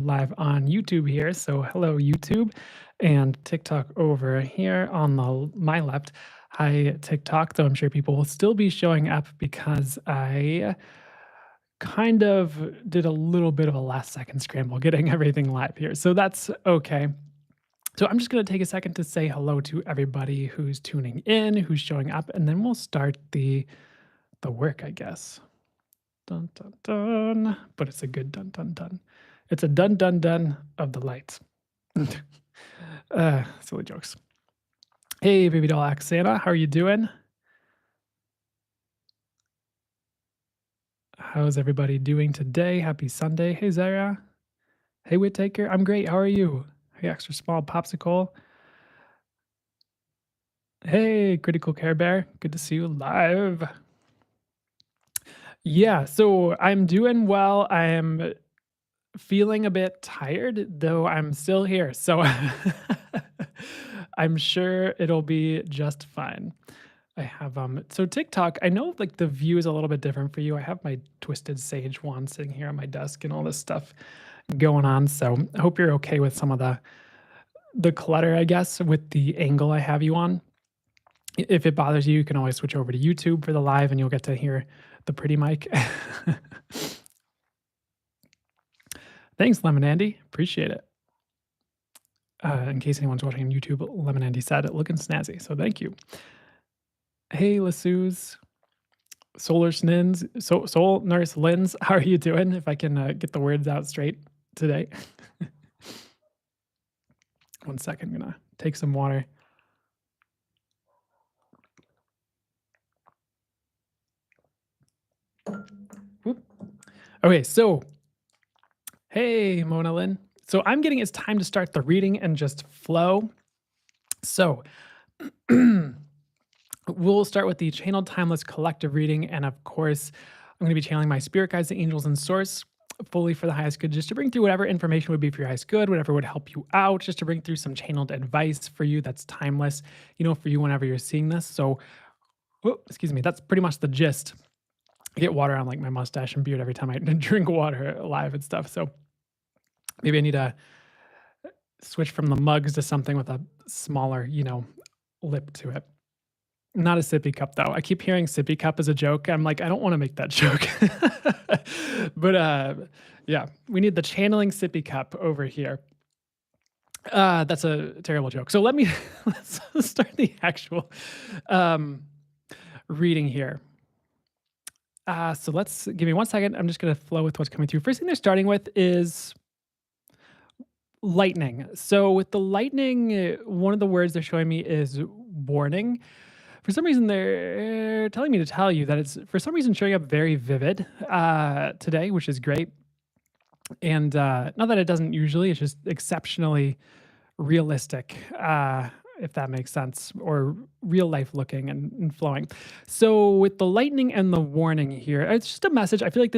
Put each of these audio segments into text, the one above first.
live on YouTube here. So hello YouTube and TikTok over here on my left. Hi TikTok, though I'm sure people will still be showing up because I kind of did a little bit of a last second scramble getting everything live here. So that's okay. So I'm just going to take a second to say hello to everybody who's tuning in, who's showing up, and then we'll start the work, I guess. Dun dun dun. But it's a good dun dun dun. It's a dun dun dun of the lights. Silly jokes. Hey, baby doll Axana, how are you doing? How's everybody doing today? Happy Sunday. Hey, Zara. Hey, Whittaker. I'm great. How are you? Hey, extra small popsicle. Hey, Critical Care Bear. Good to see you live. Yeah, so I'm doing well. I am feeling a bit tired, though I'm still here. So I'm sure it'll be just fine. I have so TikTok, I know like the view is a little bit different for you. I have my twisted sage wand sitting here on my desk and all this stuff going on. So I hope you're okay with some of the clutter, I guess, with the angle I have you on. If it bothers you, you can always switch over to YouTube for the live and you'll get to hear the pretty mic. Thanks, Lemon Andy. Appreciate it. In case anyone's watching on YouTube, Lemon Andy said it looking snazzy. So thank you. Hey, Lasuz. Solar Snins, Soul Nurse Lins, how are you doing? If I can get the words out straight today. One second, I'm gonna take some water. Whoop. Okay, so hey, Mona Lynn. So I'm getting it's time to start the reading and just flow. So we'll start with the channeled timeless collective reading. And of course, I'm going to be channeling my spirit guides, the angels, and source fully for the highest good, just to bring through whatever information would be for your highest good, whatever would help you out, just to bring through some channeled advice for you that's timeless, for you whenever you're seeing this. So, excuse me, that's pretty much the gist. I get water on like my mustache and beard every time I drink water live and stuff. So maybe I need to switch from the mugs to something with a smaller, lip to it. Not a sippy cup though. I keep hearing sippy cup as a joke. I'm like, I don't want to make that joke. But yeah, we need the channeling sippy cup over here. That's a terrible joke. So let's start the actual reading here. So let's give me one second. I'm just gonna flow with what's coming through. First thing they're starting with is lightning. So with the lightning, one of the words they're showing me is warning. For some reason, they're telling me to tell you that it's for some reason showing up very vivid today, which is great. And not that it doesn't usually, it's just exceptionally realistic, if that makes sense, or real life looking and flowing. So with the lightning and the warning here, it's just a message. I feel like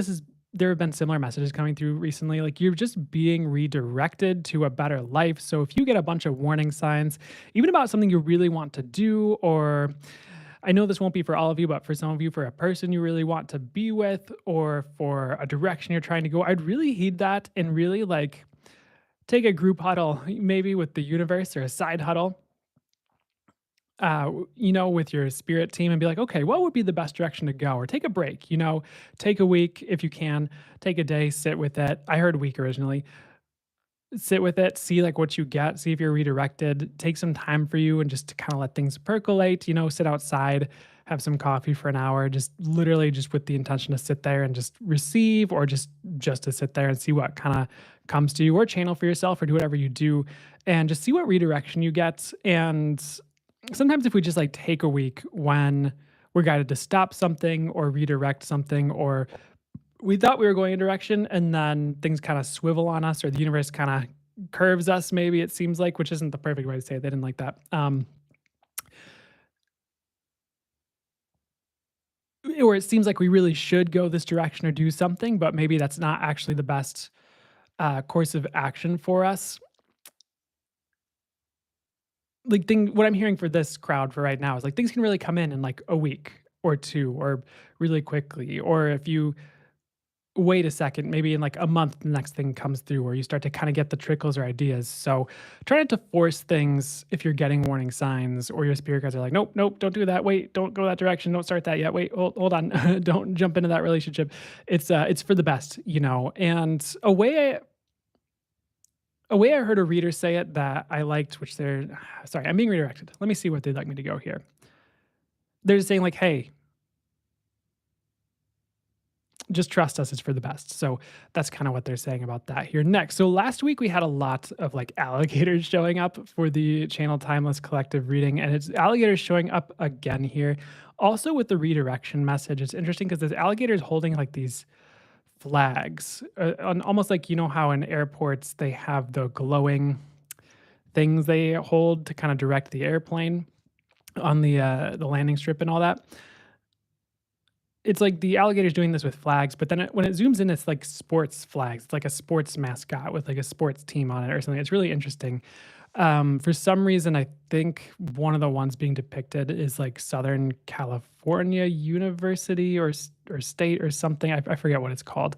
there have been similar messages coming through recently. Like you're just being redirected to a better life. So if you get a bunch of warning signs, even about something you really want to do, or I know this won't be for all of you, but for some of you, for a person you really want to be with, or for a direction you're trying to go, I'd really heed that and really like take a group huddle, maybe with the universe or a side huddle, with your spirit team and be like, okay, what would be the best direction to go? Or take a break, take a week if you can, take a day, sit with it. I heard week originally. Sit with it, see like what you get, see if you're redirected, take some time for you and just to kind of let things percolate, sit outside, have some coffee for an hour, just literally just with the intention to sit there and just receive or just to sit there and see what kind of comes to you or channel for yourself or do whatever you do and just see what redirection you get. And sometimes if we just like take a week when we're guided to stop something or redirect something or we thought we were going a direction and then things kind of swivel on us or the universe kind of curves us, maybe it seems like, which isn't the perfect way to say it. They didn't like that. Or it seems like we really should go this direction or do something, but maybe that's not actually the best course of action for us. Like what I'm hearing for this crowd for right now is like things can really come in like a week or two or really quickly. Or if you wait a second, maybe in like a month, the next thing comes through, or you start to kind of get the trickles or ideas. So try not to force things if you're getting warning signs or your spirit guides are like, nope, nope, don't do that. Wait, don't go that direction. Don't start that yet. Wait, hold on. Don't jump into that relationship. It's for the best, you know. And a way I heard a reader say it that I liked, which they're sorry, I'm being redirected. Let me see what they'd like me to go here. They're just saying like, hey, just trust us, it's for the best. So that's kind of what they're saying about that here next. So last week we had a lot of like alligators showing up for the channel Timeless Collective reading, and it's alligators showing up again here. Also with the redirection message, it's interesting because there's alligators holding like these flags, almost like you know how in airports they have the glowing things they hold to kind of direct the airplane on the landing strip and all that. It's like the alligator's doing this with flags, but then when it zooms in, it's like sports flags. It's like a sports mascot with like a sports team on it or something. It's really interesting. For some reason, I think one of the ones being depicted is like Southern California University or state or something. I forget what it's called.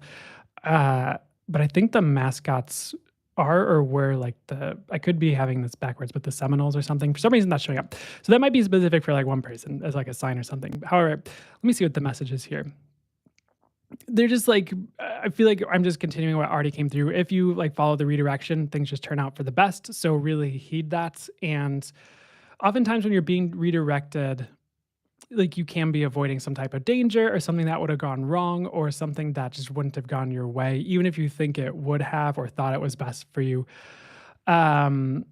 Uh, but I think the mascots are or were like I could be having this backwards, but the Seminoles or something. For some reason, that's showing up. So that might be specific for like one person as like a sign or something. However, let me see what the message is here. They're just like, I feel like I'm just continuing what already came through. If you like follow the redirection, things just turn out for the best. So really heed that. And oftentimes when you're being redirected, like you can be avoiding some type of danger or something that would have gone wrong or something that just wouldn't have gone your way, even if you think it would have or thought it was best for you. Um,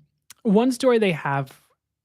One story they have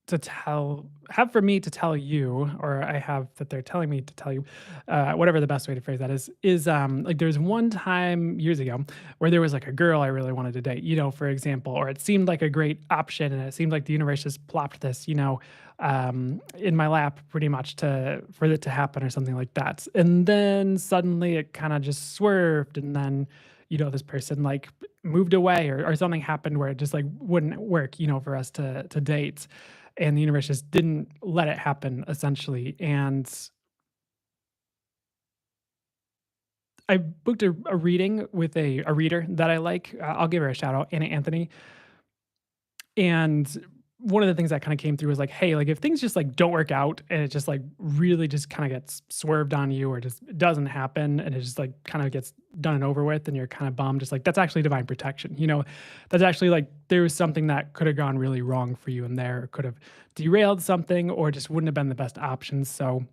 for me to tell you, or I have that they're telling me to tell you, whatever the best way to phrase that is like there's one time years ago where there was like a girl I really wanted to date, you know, for example, or it seemed like a great option and it seemed like the universe just plopped this, you know, in my lap pretty much to for it to happen or something like that. And then suddenly it kind of just swerved and then you know, this person like moved away or something happened where it just like wouldn't work, you know, for us to date. And the universe just didn't let it happen essentially. And I booked a reading with a reader that I like. I'll give her a shout out, Anna Anthony. And one of the things that kind of came through was like, hey, like if things just like don't work out and it just like really just kind of gets swerved on you or just doesn't happen and it just like kind of gets done and over with and you're kind of bummed, just like that's actually divine protection. You know, that's actually like there was something that could have gone really wrong for you in there, or could have derailed something or just wouldn't have been the best option. So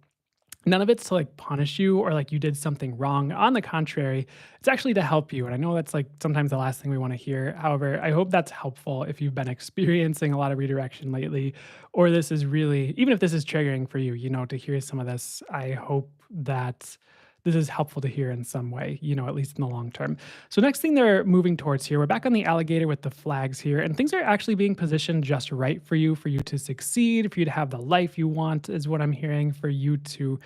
none of it's to like punish you or like you did something wrong. On the contrary, it's actually to help you. And I know that's like sometimes the last thing we want to hear. However, I hope that's helpful if you've been experiencing a lot of redirection lately, or this is really, even if this is triggering for you, you know, to hear some of this, I hope that this is helpful to hear in some way, you know, at least in the long term. So, next thing they're moving towards here, we're back on the alligator with the flags here, and things are actually being positioned just right for you to succeed, for you to have the life you want, is what I'm hearing, for you to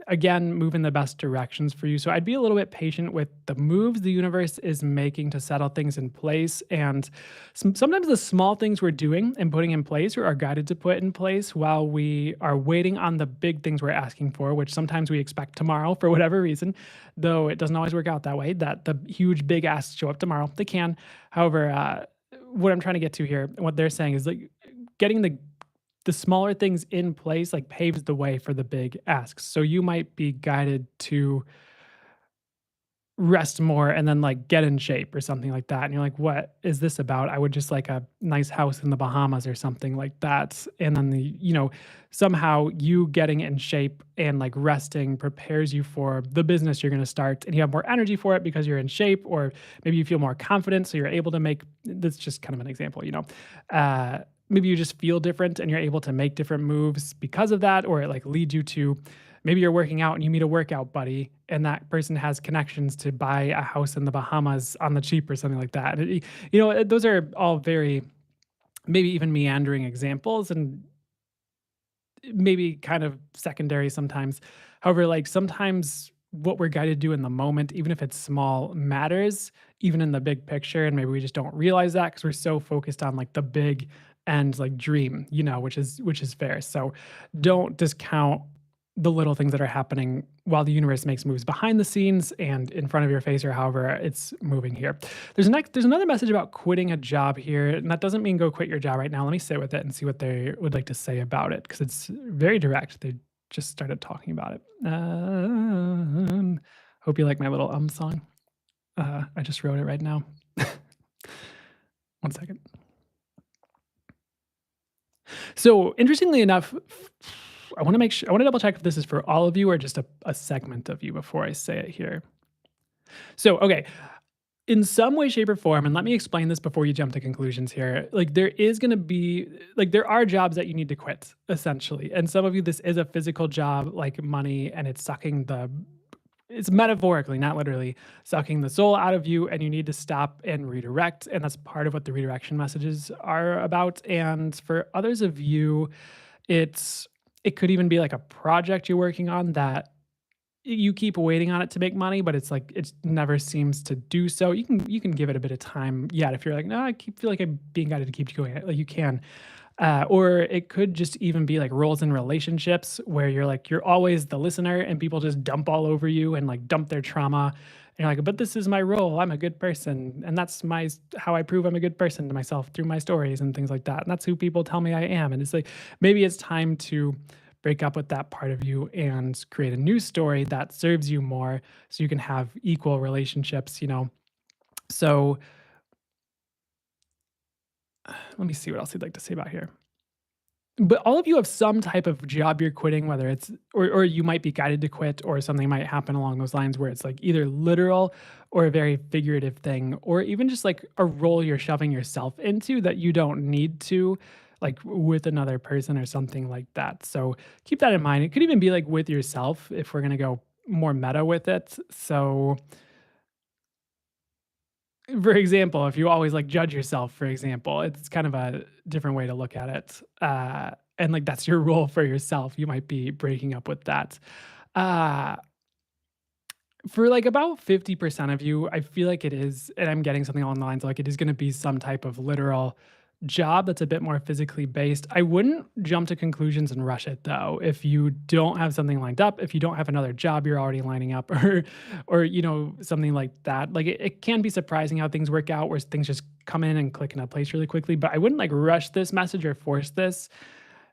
again move in the best directions for you. So I'd be a little bit patient with the moves the universe is making to settle things in place. And sometimes the small things we're doing and putting in place or are guided to put in place while we are waiting on the big things we're asking for, which sometimes we expect tomorrow for whatever reason, though it doesn't always work out that way, that the huge big asks show up tomorrow. They can. However, what I'm trying to get to here, what they're saying is like getting the smaller things in place like paves the way for the big asks. So you might be guided to rest more and then like get in shape or something like that. And you're like, what is this about? I would just like a nice house in the Bahamas or something like that. And then you know, somehow you getting in shape and like resting prepares you for the business you're going to start and you have more energy for it because you're in shape, or maybe you feel more confident. So you're able to make, that's just kind of an example, you know, maybe you just feel different and you're able to make different moves because of that, or it like leads you to maybe you're working out and you meet a workout buddy and that person has connections to buy a house in the Bahamas on the cheap or something like that. And you know, those are all very maybe even meandering examples and maybe kind of secondary sometimes. However, like sometimes what we're guided to do in the moment, even if it's small, matters, even in the big picture. And maybe we just don't realize that because we're so focused on like the big and like dream, you know, which is fair. So don't discount the little things that are happening while the universe makes moves behind the scenes and in front of your face or however it's moving here. There's another message about quitting a job here, and that doesn't mean go quit your job right now. Let me sit with it and see what they would like to say about it because it's very direct. They just started talking about it. Hope you like my little song. I just wrote it right now. One second. So interestingly enough, I want to make sure I want to double check if this is for all of you or just a segment of you before I say it here. So, okay, in some way, shape, or form, and let me explain this before you jump to conclusions here. Like, there is going to be, like, there are jobs that you need to quit, essentially. And some of you, this is a physical job, like money, and it's sucking it's metaphorically, not literally, sucking the soul out of you, and you need to stop and redirect. And that's part of what the redirection messages are about. And for others of you, it could even be like a project you're working on that you keep waiting on it to make money, but it's like it never seems to do so. You can give it a bit of time yet if you're like, no, feel like I'm being guided to keep going. Like you can. Or it could just even be like roles in relationships where you're always the listener and people just dump all over you and like dump their trauma. And you're like, but this is my role. I'm a good person. And that's how I prove I'm a good person to myself through my stories and things like that. And that's who people tell me I am. And it's like maybe it's time to break up with that part of you and create a new story that serves you more so you can have equal relationships. So let me see what else you'd like to say about here. But all of you have some type of job you're quitting, whether it's or you might be guided to quit, or something might happen along those lines where it's like either literal or a very figurative thing, or even just like a role you're shoving yourself into that you don't need to, like with another person or something like that. So keep that in mind. It could even be like with yourself if we're gonna go more meta with it. So for example, if you always like judge yourself, for example, it's kind of a different way to look at it. And like that's your role for yourself. You might be breaking up with that. Uh, for like about 50% of you, I feel like it is, and I'm getting something along the lines of, like it is going to be some type of literal job that's a bit more physically based. I wouldn't jump to conclusions and rush it though. If you don't have something lined up, if you don't have another job you're already lining up or something like that. Like it can be surprising how things work out where things just come in and click into place really quickly, but I wouldn't like rush this message or force this,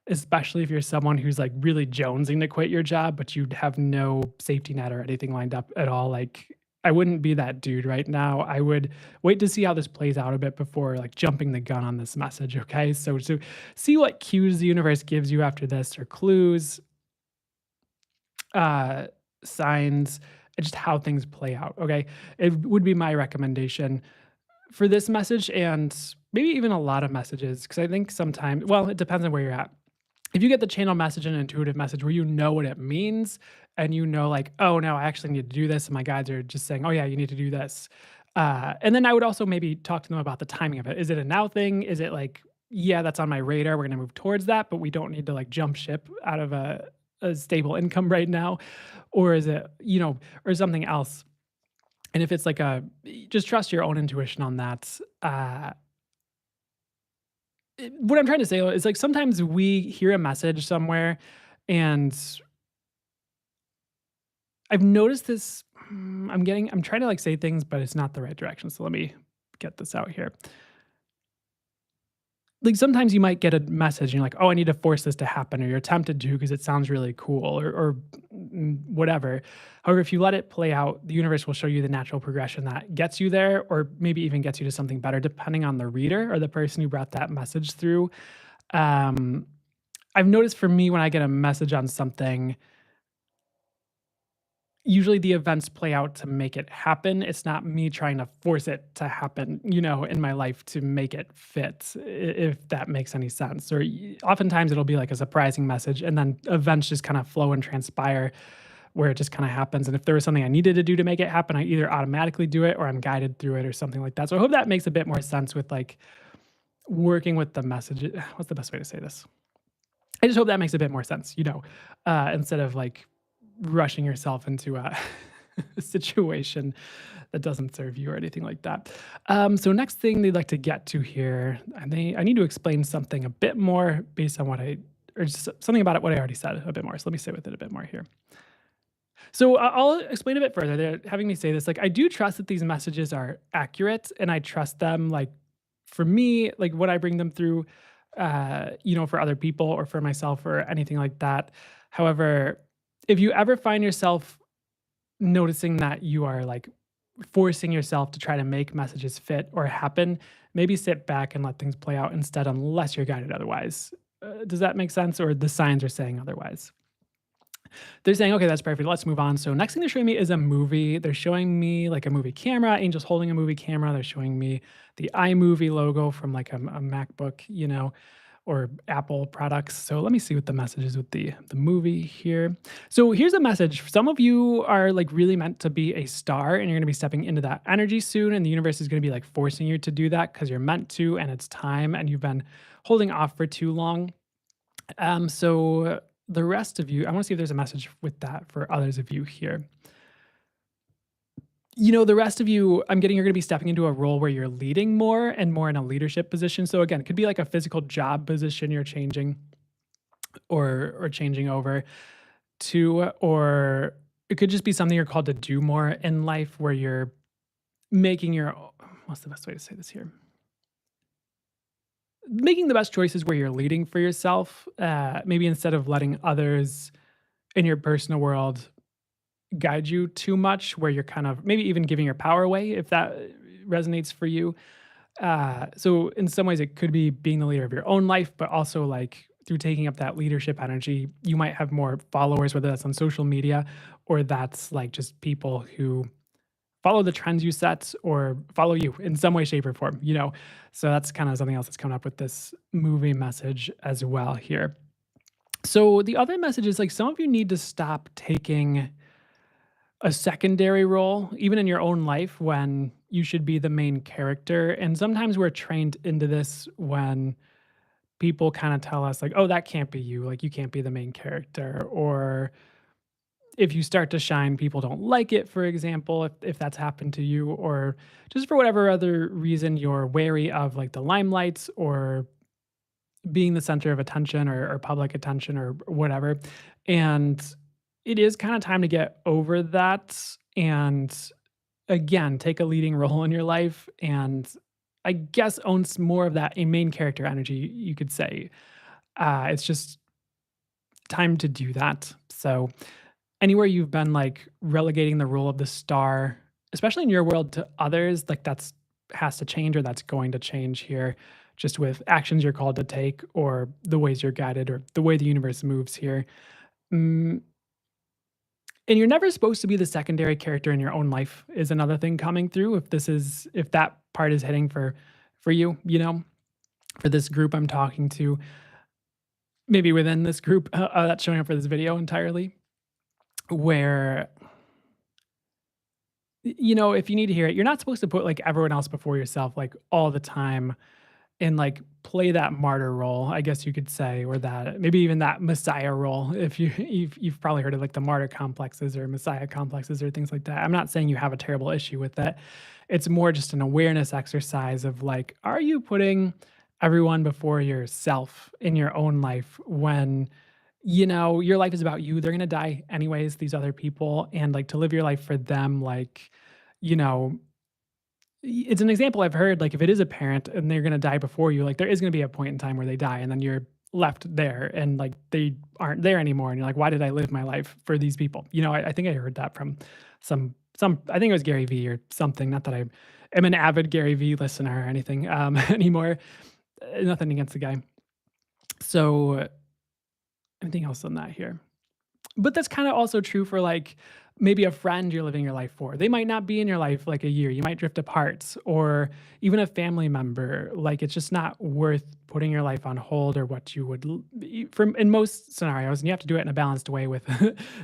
especially if you're someone who's like really jonesing to quit your job, but you'd have no safety net or anything lined up at all. Like, I wouldn't be that dude right now. I would wait to see how this plays out a bit before like jumping the gun on this message. Okay. So, to see what cues the universe gives you after this, or clues, uh, signs, and just how things play out. Okay. It would be my recommendation for this message and maybe even a lot of messages. Cause I think sometimes, well, it depends on where you're at. If you get the channel message and intuitive message where you know what it means and you know, like, oh no, I actually need to do this, and my guides are just saying, oh yeah, you need to do this. And then I would also maybe talk to them about the timing of it. Is it a now thing? Is it like, yeah, that's on my radar, we're gonna move towards that, but we don't need to like jump ship out of a stable income right now? Or is it, or something else? And if it's like just trust your own intuition on that. What I'm trying to say is like sometimes we hear a message somewhere, and I've noticed this. I'm trying to like say things, but it's not the right direction. So let me get this out here. Like sometimes you might get a message and you're like, oh, I need to force this to happen, or you're tempted to because it sounds really cool, or whatever. However, if you let it play out, the universe will show you the natural progression that gets you there, or maybe even gets you to something better, depending on the reader or the person who brought that message through. Um, I've noticed for me when I get a message on something, usually the events play out to make it happen. It's not me trying to force it to happen, in my life to make it fit, if that makes any sense. Or oftentimes it'll be like a surprising message, and then events just kind of flow and transpire where it just kind of happens. And if there was something I needed to do to make it happen, I either automatically do it or I'm guided through it or something like that. So I hope that makes a bit more sense with like working with the message. What's the best way to say this? I just hope that makes a bit more sense, instead of like rushing yourself into a situation that doesn't serve you or anything like that. So next thing they'd like to get to here, I need to explain something a bit more based on what I or just something about it, what I already said a bit more. So let me sit with it a bit more here. So I'll explain a bit further. They're having me say this. Like, I do trust that these messages are accurate, and I trust them. Like, for me, like when I bring them through, for other people or for myself or anything like that. However, if you ever find yourself noticing that you are like forcing yourself to try to make messages fit or happen, maybe sit back and let things play out instead, unless you're guided otherwise. Does that make sense? Or the signs are saying otherwise? They're saying, "Okay, that's perfect. Let's move on." So next thing they're showing me is a movie. They're showing me like a movie camera, Angel's holding a movie camera. They're showing me the iMovie logo from like a MacBook, or Apple products. So let me see what the message is with the movie here. So here's a message. Some of you are like really meant to be a star, and you're going to be stepping into that energy soon, and the universe is going to be like forcing you to do that because you're meant to, and it's time, and you've been holding off for too long. So the rest of you, I want to see if there's a message with that for others of you here. The rest of you, I'm getting you're going to be stepping into a role where you're leading more and more in a leadership position. So again, it could be like a physical job position you're changing or changing over to, or it could just be something you're called to do more in life where you're making what's the best way to say this here? Making the best choices where you're leading for yourself, maybe instead of letting others in your personal world guide you too much, where you're kind of maybe even giving your power away, if that resonates for you. So in some ways, it could be being the leader of your own life, but also like through taking up that leadership energy, you might have more followers, whether that's on social media or that's like just people who follow the trends you set or follow you in some way, shape, or form. So that's kind of something else that's coming up with this movie message as well here. So the other message is like some of you need to stop taking a secondary role, even in your own life, when you should be the main character. And sometimes we're trained into this when people kind of tell us, like, oh, that can't be you. Like, you can't be the main character. Or if you start to shine, people don't like it, for example, if that's happened to you, or just for whatever other reason you're wary of like the limelights or being the center of attention or public attention or whatever. And it is kind of time to get over that and again, take a leading role in your life and I guess owns more of that a main character energy, you could say. It's just time to do that. So anywhere you've been like relegating the role of the star, especially in your world to others, like that's has to change or that's going to change here just with actions you're called to take or the ways you're guided or the way the universe moves here. Mm, and you're never supposed to be the secondary character in your own life is another thing coming through if that part is hitting for you, for this group I'm talking to, maybe within this group that's showing up for this video entirely, where if you need to hear it, you're not supposed to put like everyone else before yourself like all the time and like play that martyr role, I guess you could say, or that maybe even that messiah role. If you've probably heard of like the martyr complexes or messiah complexes or things like that. I'm not saying you have a terrible issue with it. It's more just an awareness exercise of like, are you putting everyone before yourself in your own life when your life is about you. They're gonna die anyways, these other people, and like to live your life for them, like, you know, it's an example I've heard, like, if it is a parent and they're gonna die before you, like, there is gonna be a point in time where they die, and then you're left there, and, like, they aren't there anymore, and you're like, "Why did I live my life for these people?" I think I heard that from some I think it was Gary Vee or something, not that I am an avid Gary Vee listener or anything, anymore. Nothing against the guy. So, anything else on that here? But that's kinda also true for, like, maybe a friend you're living your life for. They might not be in your life, like, a year, you might drift apart, or even a family member, like, it's just not worth putting your life on hold or what you would l e from in most scenarios, and you have to do it in a balanced way with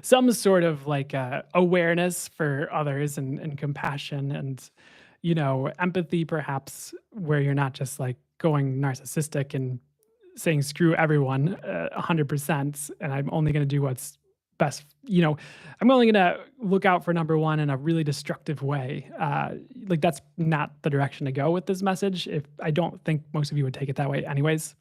some sort of, like, awareness for others and compassion and, empathy perhaps, where you're not just, like, going narcissistic and saying screw everyone 100% and I'm only going to do what's best. I'm only going to look out for number one in a really destructive way. Like that's not the direction to go with this message. If I don't think most of you would take it that way anyways.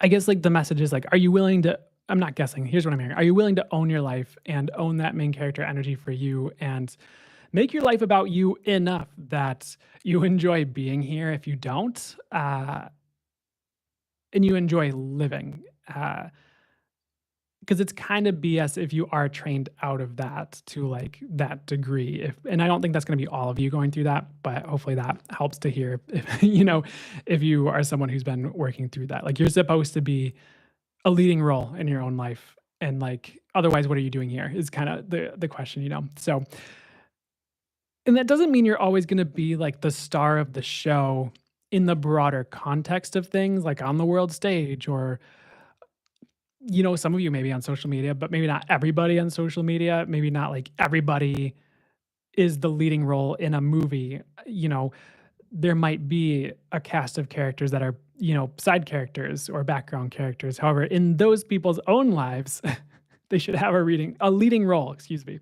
I guess, like, the message is, like, are you willing to I'm not guessing, here's what I'm hearing. Are you willing to own your life and own that main character energy for you and make your life about you enough that you enjoy being here if you don't, and you enjoy living, because it's kinda BS if you are trained out of that to, like, that degree, if and I don't think that's gonna be all of you going through that, but hopefully that helps to hear if, if you are someone who's been working through that. Like, you're supposed to be a leading role in your own life, and, like, otherwise, what are you doing here is kinda the question, you know? So and that doesn't mean you're always gonna be, like, the star of the show in the broader context of things, like, on the world stage or some of you maybe on social media, but maybe not everybody on social media. Maybe not like everybody is the leading role in a movie. There might be a cast of characters that are, side characters or background characters. However, in those people's own lives, they should have a leading role, excuse me.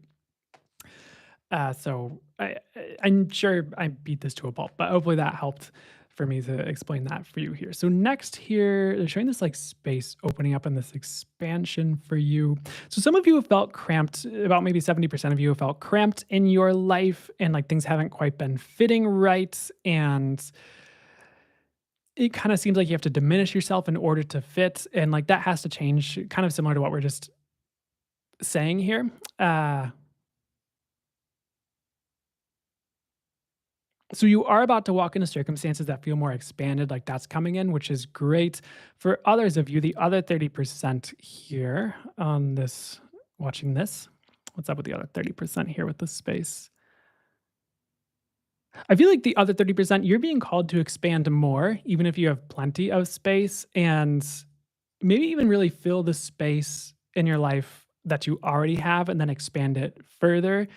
I'm sure I beat this to a pulp, but hopefully that helped for me to explain that for you here. So next here, they're showing this like space opening up in this expansion for you. So some of you have felt cramped, about maybe 70% of you have felt cramped in your life and like things haven't quite been fitting right. And it kind of seems like you have to diminish yourself in order to fit. And like that has to change, kind of similar to what we're just saying here. So you are about to walk into circumstances that feel more expanded, like that's coming in, which is great. For others of you, the other 30% here on this, watching this, what's up with the other 30% here with this space? I feel like the other 30%, you're being called to expand more, even if you have plenty of space, and maybe even really fill the space in your life that you already have and then expand it further.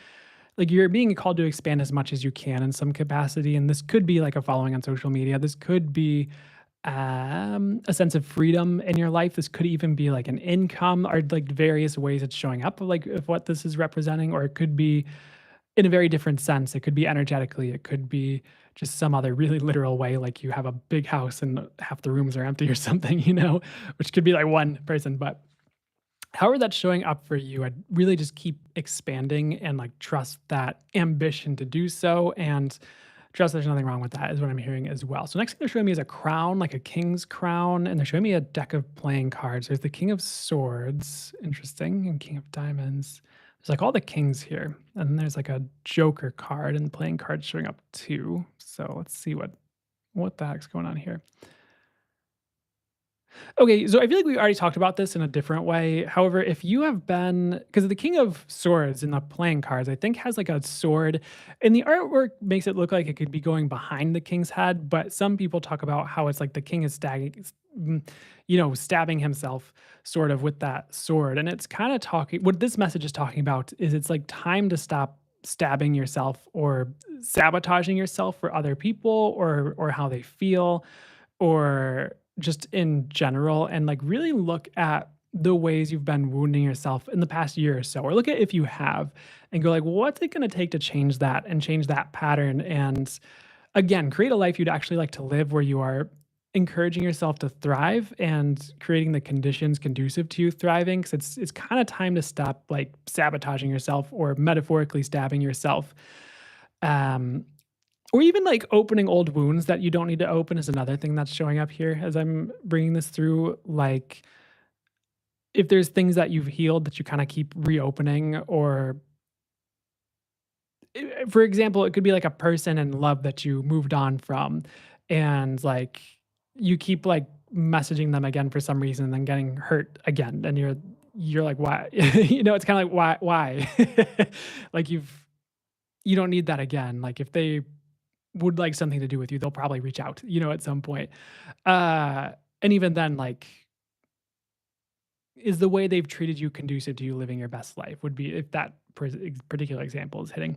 Like you're being called to expand as much as you can in some capacity. And this could be like a following on social media. This could be a sense of freedom in your life. This could even be like an income or like various ways it's showing up, like of what this is representing, or it could be in a very different sense. It could be energetically, it could be just some other really literal way, like you have a big house and half the rooms are empty or something, which could be like one person. But however that's showing up for you, I'd really just keep expanding and like trust that ambition to do so and trust there's nothing wrong with that is what I'm hearing as well. So next thing they're showing me is a crown, like a king's crown, and they're showing me a deck of playing cards. There's the King of Swords, interesting, and King of Diamonds. There's like all the kings here. And then there's like a Joker card and playing cards showing up too. So let's see what the heck's going on here. Okay, so I feel like we already talked about this in a different way. However, if you have been, because the King of Swords in the playing cards, I think has like a sword, and the artwork makes it look like it could be going behind the king's head. But some people talk about how it's like the king is stabbing himself sort of with that sword, and it's kind of talking. What this message is talking about is it's like time to stop stabbing yourself or sabotaging yourself for other people or how they feel or just in general, and like really look at the ways you've been wounding yourself in the past year or so, or look at if you have and go like, what's it going to take to change that and change that pattern? And again, create a life you'd actually like to live where you are encouraging yourself to thrive and creating the conditions conducive to you thriving. Cause it's kind of time to stop like sabotaging yourself or metaphorically stabbing yourself. Um, or even like opening old wounds that you don't need to open is another thing that's showing up here as I'm bringing this through. Like, if there's things that you've healed that you kind of keep reopening, or for example, it could be like a person in love that you moved on from, and like you keep like messaging them again for some reason and then getting hurt again. And you're like, why? It's kind of like, why? Like you don't need that again. Like if they would like something to do with you, they'll probably reach out, at some point. And even then, like, is the way they've treated you conducive to you living your best life? Would be if that particular example is hitting.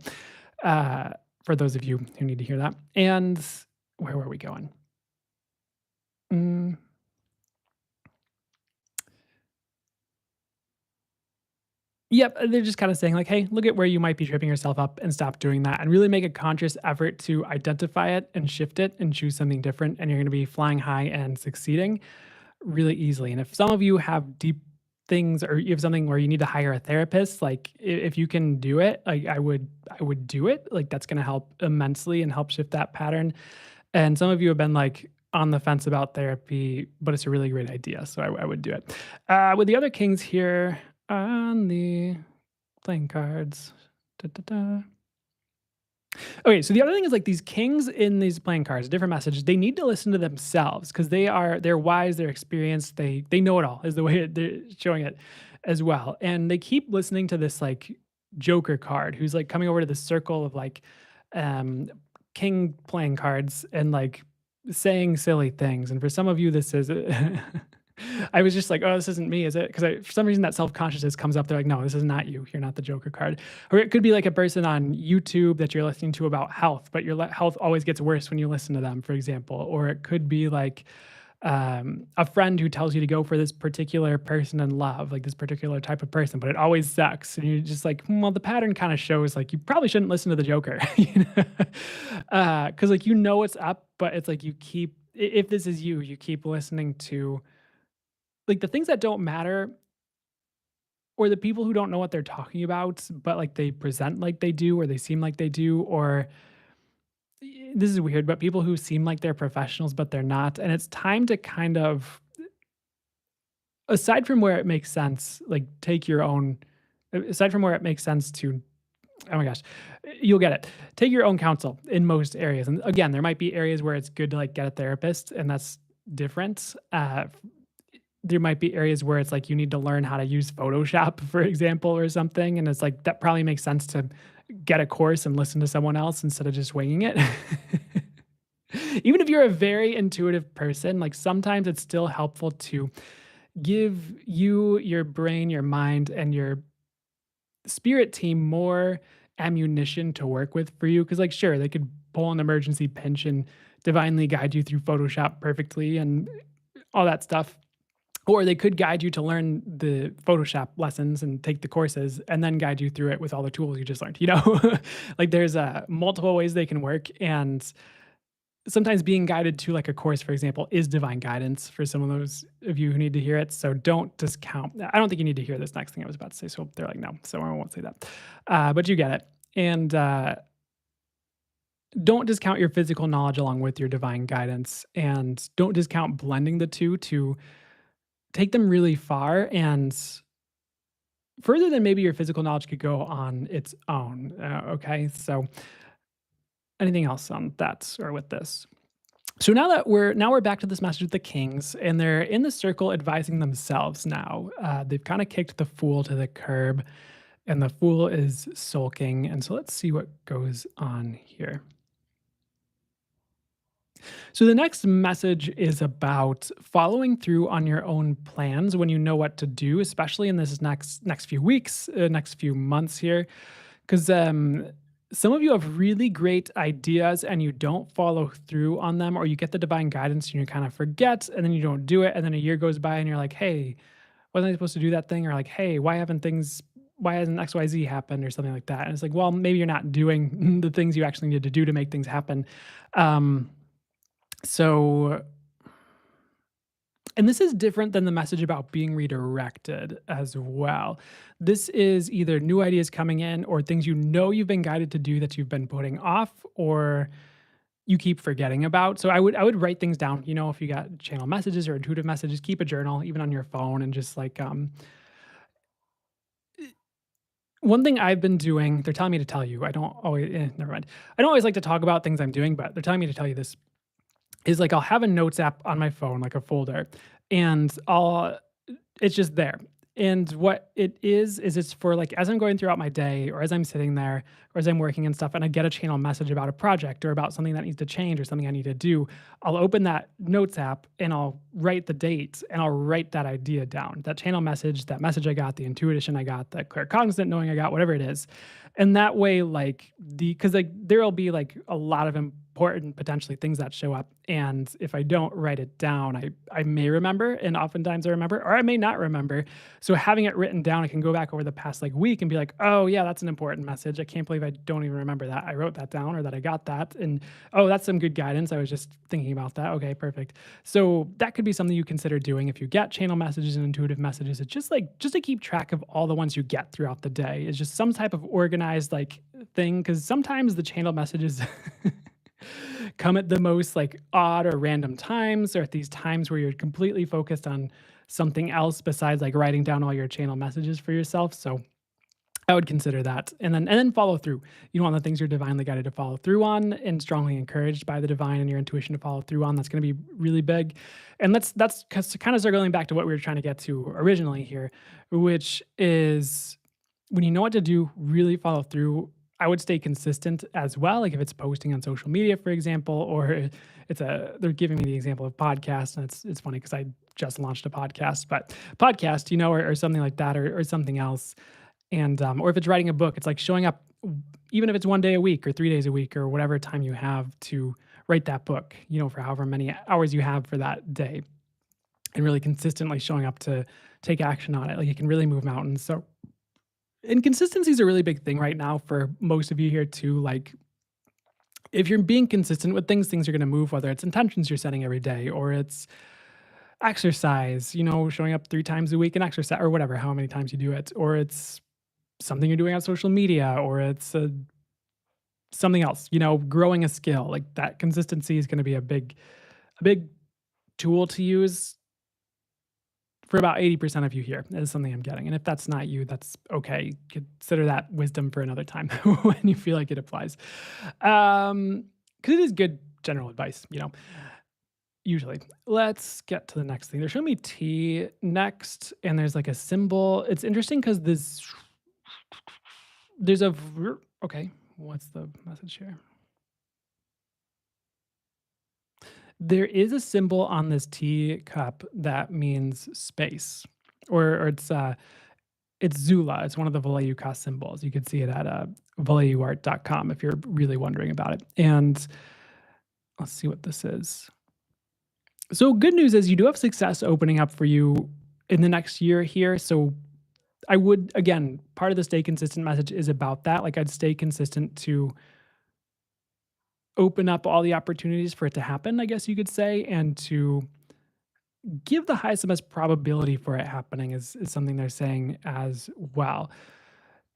For those of you who need to hear that. And where were we going? Mm, Yep, they're just kinda saying like, "Hey, look at where you might be tripping yourself up and stop doing that, and really make a conscious effort to identify it and shift it and choose something different, and you're gonna be flying high and succeeding." really easily. And if some of you have deep things or you have something where you need to hire a therapist, like if you can do it, like I would do it. Like that's going to help immensely and help shift that pattern. And some of you have been like on the fence about therapy, but it's a really great idea. So I would do it. With the other kings here on the playing cards. Da, da, da. Okay, so the other thing is like these kings in these playing cards, different message. They need to listen to themselves because they're wise, they're experienced, they know it all is the way they're showing it as well. And they keep listening to this like Joker card, who's like coming over to the circle of like um king playing cards and like saying silly things. And for some of you, this is I was just like, oh, this isn't me, is it? Because for some reason that self consciousness comes up. They're like, no, this is not you. You're not the Joker card. Or it could be like a person on YouTube that you're listening to about health, but your health always gets worse when you listen to them, for example. Or it could be like a friend who tells you to go for this particular person in love, like this particular type of person, but it always sucks. And you're just like, well, the pattern kind of shows like you probably shouldn't listen to the Joker. Because like you know what's up, but it's like you keep, if this is you, you keep listening to like the things that don't matter or the people who don't know what they're talking about, but like they present like they do or they seem like they do, or this is weird, but people who seem like they're professionals, but they're not. And it's time to kind of, aside from where it makes sense, like take your own, aside from where it makes sense to, oh my gosh, you'll get it. Take your own counsel in most areas. And again, there might be areas where it's good to like get a therapist, and that's different. There might be areas where it's like you need to learn how to use Photoshop, for example, or something. And it's like that probably makes sense to get a course and listen to someone else instead of just winging it. Even if you're a very intuitive person, like sometimes it's still helpful to give you, your brain, your mind, and your spirit team more ammunition to work with for you. Cause like, sure, they could pull an emergency pinch and divinely guide you through Photoshop perfectly and all that stuff. Or they could guide you to learn the Photoshop lessons and take the courses and then guide you through it with all the tools you just learned, you know? Like there's multiple ways they can work. And sometimes being guided to like a course, for example, is divine guidance for some of those of you who need to hear it. So don't discount. I don't think you need to hear this next thing I was about to say. So they're like, no, so I won't say that. But you get it. And don't discount your physical knowledge along with your divine guidance. And don't discount blending the two to take them really far and further than maybe your physical knowledge could go on its own. Okay. So anything else on that or with this? So now we're back to this message with the kings, and they're in the circle advising themselves now. They've kind of kicked the fool to the curb, and the fool is sulking. And so let's see what goes on here. So the next message is about following through on your own plans when you know what to do, especially in this next few weeks, next few months here, because some of you have really great ideas and you don't follow through on them, or you get the divine guidance and you kind of forget, and then you don't do it, and then a year goes by and you're like, hey, wasn't I supposed to do that thing? Or like, hey, why hasn't XYZ happened or something like that? And it's like, well, maybe you're not doing the things you actually need to do to make things happen. Um, so, and this is different than the message about being redirected as well. This is either new ideas coming in or things you know you've been guided to do that you've been putting off or you keep forgetting about. So I would write things down. You know, if you got channel messages or intuitive messages, keep a journal even on your phone and just like one thing I've been doing, they're telling me to tell you. I don't always never mind. I don't always like to talk about things I'm doing, but they're telling me to tell you this is like I'll have a notes app on my phone, like a folder, and it's just there. And what it is it's for like as I'm going throughout my day or as I'm sitting there or as I'm working and stuff, and I get a channel message about a project or about something that needs to change or something I need to do, I'll open that notes app and I'll write the date and I'll write that idea down, that channel message, that message I got, the intuition I got, that claircognizant knowing I got, whatever it is. And that way, like because like there'll be like a lot of important potentially things that show up. And if I don't write it down, I may remember, and oftentimes I remember, or I may not remember. So having it written down, I can go back over the past like week and be like, oh yeah, that's an important message. I can't believe I don't even remember that. I wrote that down or that I got that. And oh, that's some good guidance. I was just thinking about that. Okay, perfect. So that could be something you consider doing if you get channel messages and intuitive messages. It's just to keep track of all the ones you get throughout the day. It's just some type of organized like thing, because sometimes the channel messages come at the most like odd or random times, or at these times where you're completely focused on something else besides like writing down all your channel messages for yourself. So I would consider that, and then follow through. You want the things you're divinely guided to follow through on, and strongly encouraged by the divine and your intuition to follow through on. That's going to be really big, and that's kind of circling back to what we were trying to get to originally here, which is when you know what to do, really follow through. I would stay consistent as well. Like if it's posting on social media, for example, or they're giving me the example of podcast, and it's funny because I just launched a podcast, but podcast, or something like that, or something else. And or if it's writing a book, it's like showing up, even if it's 1 day a week or 3 days a week or whatever time you have to write that book, for however many hours you have for that day, and really consistently showing up to take action on it. Like it can really move mountains. So, and consistency is a really big thing right now for most of you here too. Like if you're being consistent with things, things are going to move, whether it's intentions you're setting every day or it's exercise, showing up 3 times a week and exercise or whatever, how many times you do it, or it's something you're doing on social media, or it's something else, growing a skill. Like that consistency is going to be a big tool to use for about 80% of you here, is something I'm getting. And if that's not you, that's okay. Consider that wisdom for another time when you feel like it applies. Because it is good general advice, usually. Let's get to the next thing. They're showing me T next, and there's like a symbol. It's interesting because okay, what's the message here? There is a symbol on this tea cup that means space, or it's Zula. It's one of the Valeucas symbols. You could see it at valeuart.com if you're really wondering about it. And let's see what this is. So good news is you do have success opening up for you in the next year here. So I would, again, part of the stay consistent message is about that. Like I'd stay consistent to open up all the opportunities for it to happen, I guess you could say, and to give the highest and best probability for it happening is something they're saying as well.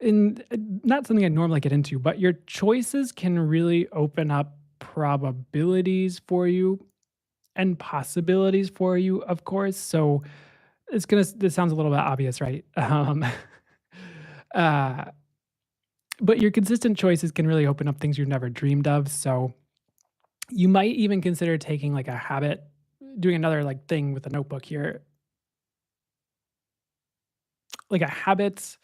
And not something I normally get into, but your choices can really open up probabilities for you and possibilities for you, of course. So this sounds a little bit obvious, right? Uh, but your consistent choices can really open up things you've never dreamed of. So you might even consider taking like a habit, doing another like thing with a notebook here, like a habits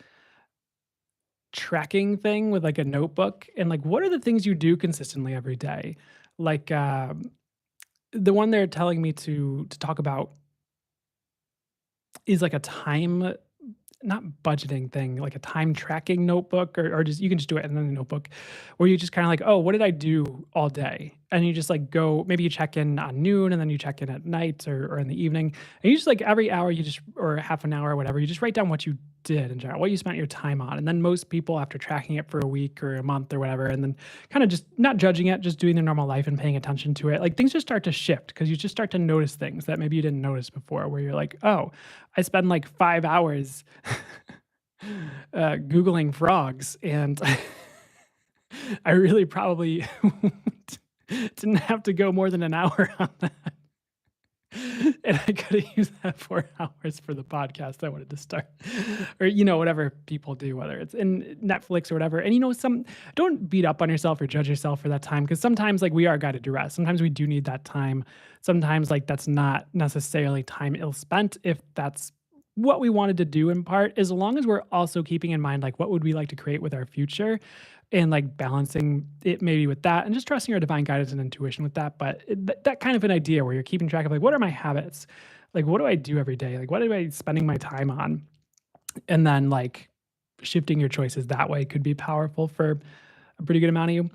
tracking thing with like a notebook, and like what are the things you do consistently every day? Like the one they're telling me to talk about is like a time, not budgeting thing, like a time tracking notebook, or just you can just do it in a notebook where you just kind of like, oh, what did I do all day? And you just like go, maybe you check in on noon and then you check in at night or in the evening. And you just like every hour you just, or half an hour or whatever, you just write down what you did in general, what you spent your time on. And then most people, after tracking it for a week or a month or whatever, and then kind of just not judging it, just doing their normal life and paying attention to it, like things just start to shift because you just start to notice things that maybe you didn't notice before, where you're like, oh, I spend like 5 hours Googling frogs, and I really probably didn't have to go more than an hour on that. And I could have used that 4 hours for the podcast I wanted to start, or whatever people do, whether it's in Netflix or whatever. And don't beat up on yourself or judge yourself for that time, because sometimes like we are guided to rest. Sometimes we do need that time. Sometimes like that's not necessarily time ill spent if that's what we wanted to do in part, as long as we're also keeping in mind like what would we like to create with our future, and like balancing it maybe with that, and just trusting our divine guidance and intuition with that. But that kind of an idea where you're keeping track of like, what are my habits? Like, what do I do every day? Like, what am I spending my time on? And then like shifting your choices that way could be powerful for a pretty good amount of you.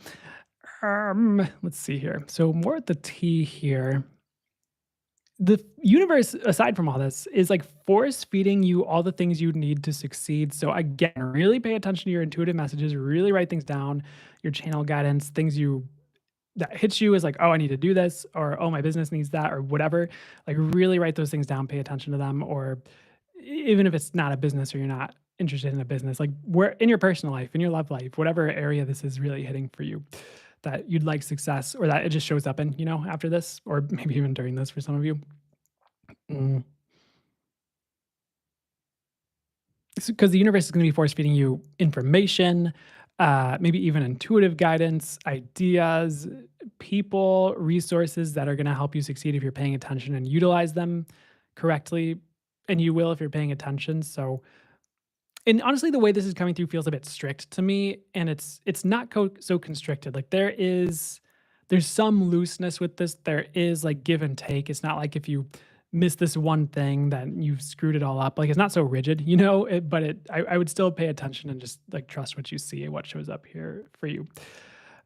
Let's see here. So more at the T here. The universe, aside from all this, is like force feeding you all the things you need to succeed. So again, really pay attention to your intuitive messages, really write things down, your channel guidance, things you that hits you as like, oh, I need to do this, or oh, my business needs that, or whatever. Like really write those things down, pay attention to them, or even if it's not a business or you're not interested in a business, like where in your personal life, in your love life, whatever area this is really hitting for you, that you'd like success or that it just shows up in, after this, or maybe even during this for some of you. Mm. Because the universe is going to be force feeding you information, maybe even intuitive guidance, ideas, people, resources that are going to help you succeed if you're paying attention and utilize them correctly. And you will if you're paying attention. So, and honestly, the way this is coming through feels a bit strict to me, and it's not so constricted. Like there's some looseness with this. There is like give and take. It's not like if you miss this one thing, then you've screwed it all up. Like it's not so rigid, but I would still pay attention and just like trust what you see and what shows up here for you.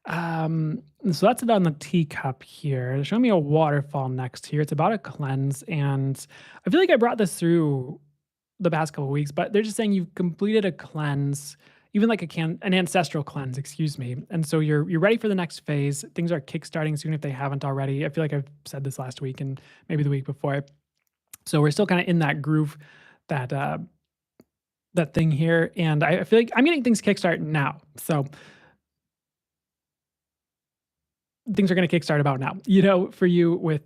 So that's it on the teacup here. Show me a waterfall next here. It's about a cleanse, and I feel like I brought this through the past couple of weeks, but they're just saying you've completed a cleanse, even like an ancestral cleanse, excuse me. And so you're ready for the next phase. Things are kickstarting soon if they haven't already. I feel like I've said this last week and maybe the week before. So we're still kind of in that groove, that that thing here. And I feel like I'm getting things kickstart now. So things are going to kickstart about now, for you with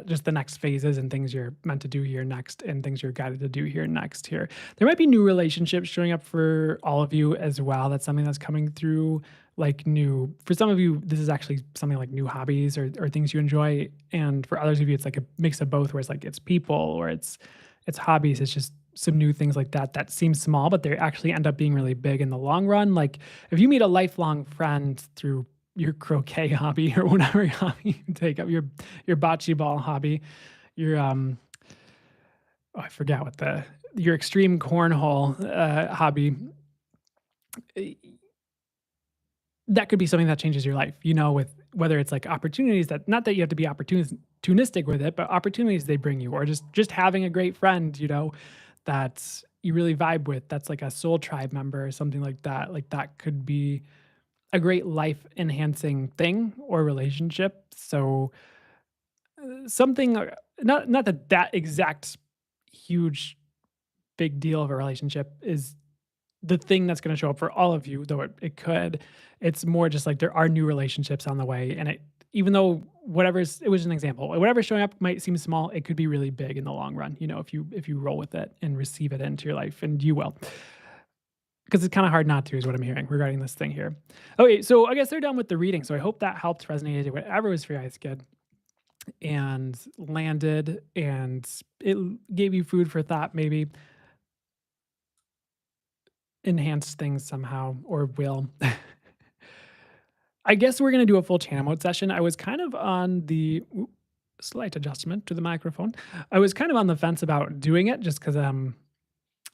just the next phases and things you're meant to do here next and things you're guided to do here next here. There might be new relationships showing up for all of you as well. That's something that's coming through, like new, for some of you, this is actually something like new hobbies or things you enjoy. And for others of you, it's like a mix of both where it's like, it's people or it's hobbies. It's just some new things like that that seem small, but they actually end up being really big in the long run. Like if you meet a lifelong friend through your croquet hobby or whatever hobby you take up, your bocce ball hobby, your oh, I forgot what your extreme cornhole hobby. eh, That could be something that changes your life, with whether it's like opportunities that, not that you have to be opportunistic with it, but opportunities they bring you, or just having a great friend, that you really vibe with. That's like a soul tribe member or something like that. Like that could be a great life enhancing thing or relationship. So something not that exact huge big deal of a relationship is the thing that's going to show up for all of you, though it could. It's more just like there are new relationships on the way, and even though it was an example, whatever's showing up might seem small, it could be really big in the long run. If you roll with it and receive it into your life, and you will. Because it's kinda hard not to is what I'm hearing regarding this thing here. Okay, so I guess they're done with the reading, so I hope that helped, resonated, whatever was for you guys good and landed, and it gave you food for thought, maybe enhanced things somehow or will. I guess we're gonna do a full channel mode session. I was kind of on the slight adjustment to the microphone. I was kind of on the fence about doing it just 'cause,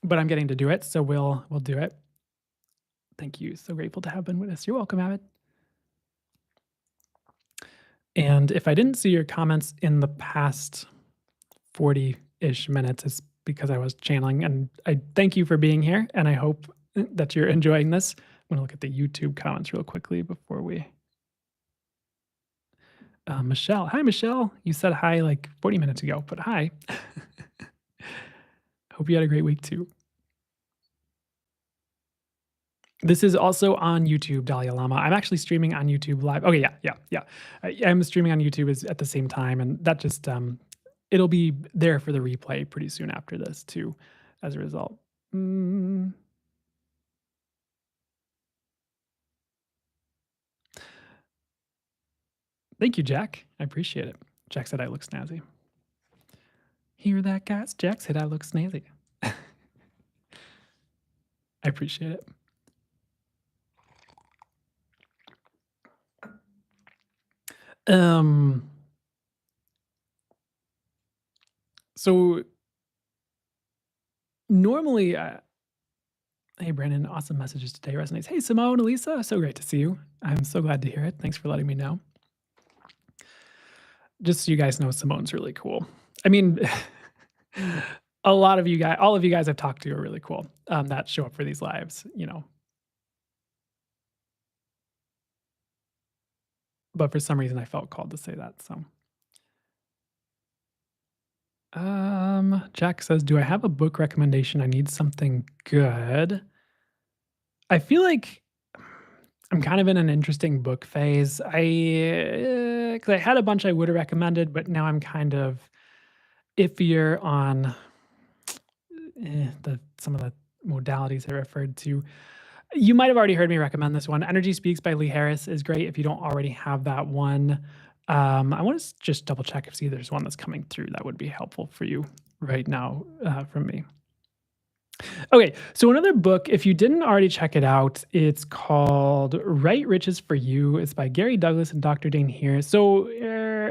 but I'm getting to do it, so we'll do it. Thank you. So grateful to have been with us. You're welcome, Avid. And if I didn't see your comments in the past 40-ish minutes, it's because I was channeling. And I thank you for being here. And I hope that you're enjoying this. I'm going to look at the YouTube comments real quickly before we. Michelle. Hi, Michelle. You said hi like 40 minutes ago, but hi. Hope you had a great week too. This is also on YouTube, Dalai Lama. I'm actually streaming on YouTube live. Okay, yeah. I'm streaming on YouTube at the same time, and that just it'll be there for the replay pretty soon after this too, as a result. Mm. Thank you, Jack. I appreciate it. Jack said I look snazzy. Hear that, guys? Jack said I look snazzy. I appreciate it. Um. So normally, Hey, Brandon, awesome messages today. Resonates. Hey, Simone, Elisa, so great to see you. I'm so glad to hear it. Thanks for letting me know. Just so you guys know, Simone's really cool. I mean, a lot of you guys, all of you guys I've talked to are really cool that show up for these lives, but for some reason I felt called to say that. So, Jack says, do I have a book recommendation? I need something good. I feel like I'm kind of in an interesting book phase. Because I had a bunch I would have recommended, but now I'm kind of iffier on the some of the modalities I referred to. You might have already heard me recommend this one. Energy Speaks by Lee Harris is great if you don't already have that one. I want to just double check if see there's one that's coming through that would be helpful for you right now from me. Okay, so another book, if you didn't already check it out, it's called Right Riches for You. It's by Gary Douglas and Dr. Dane here. So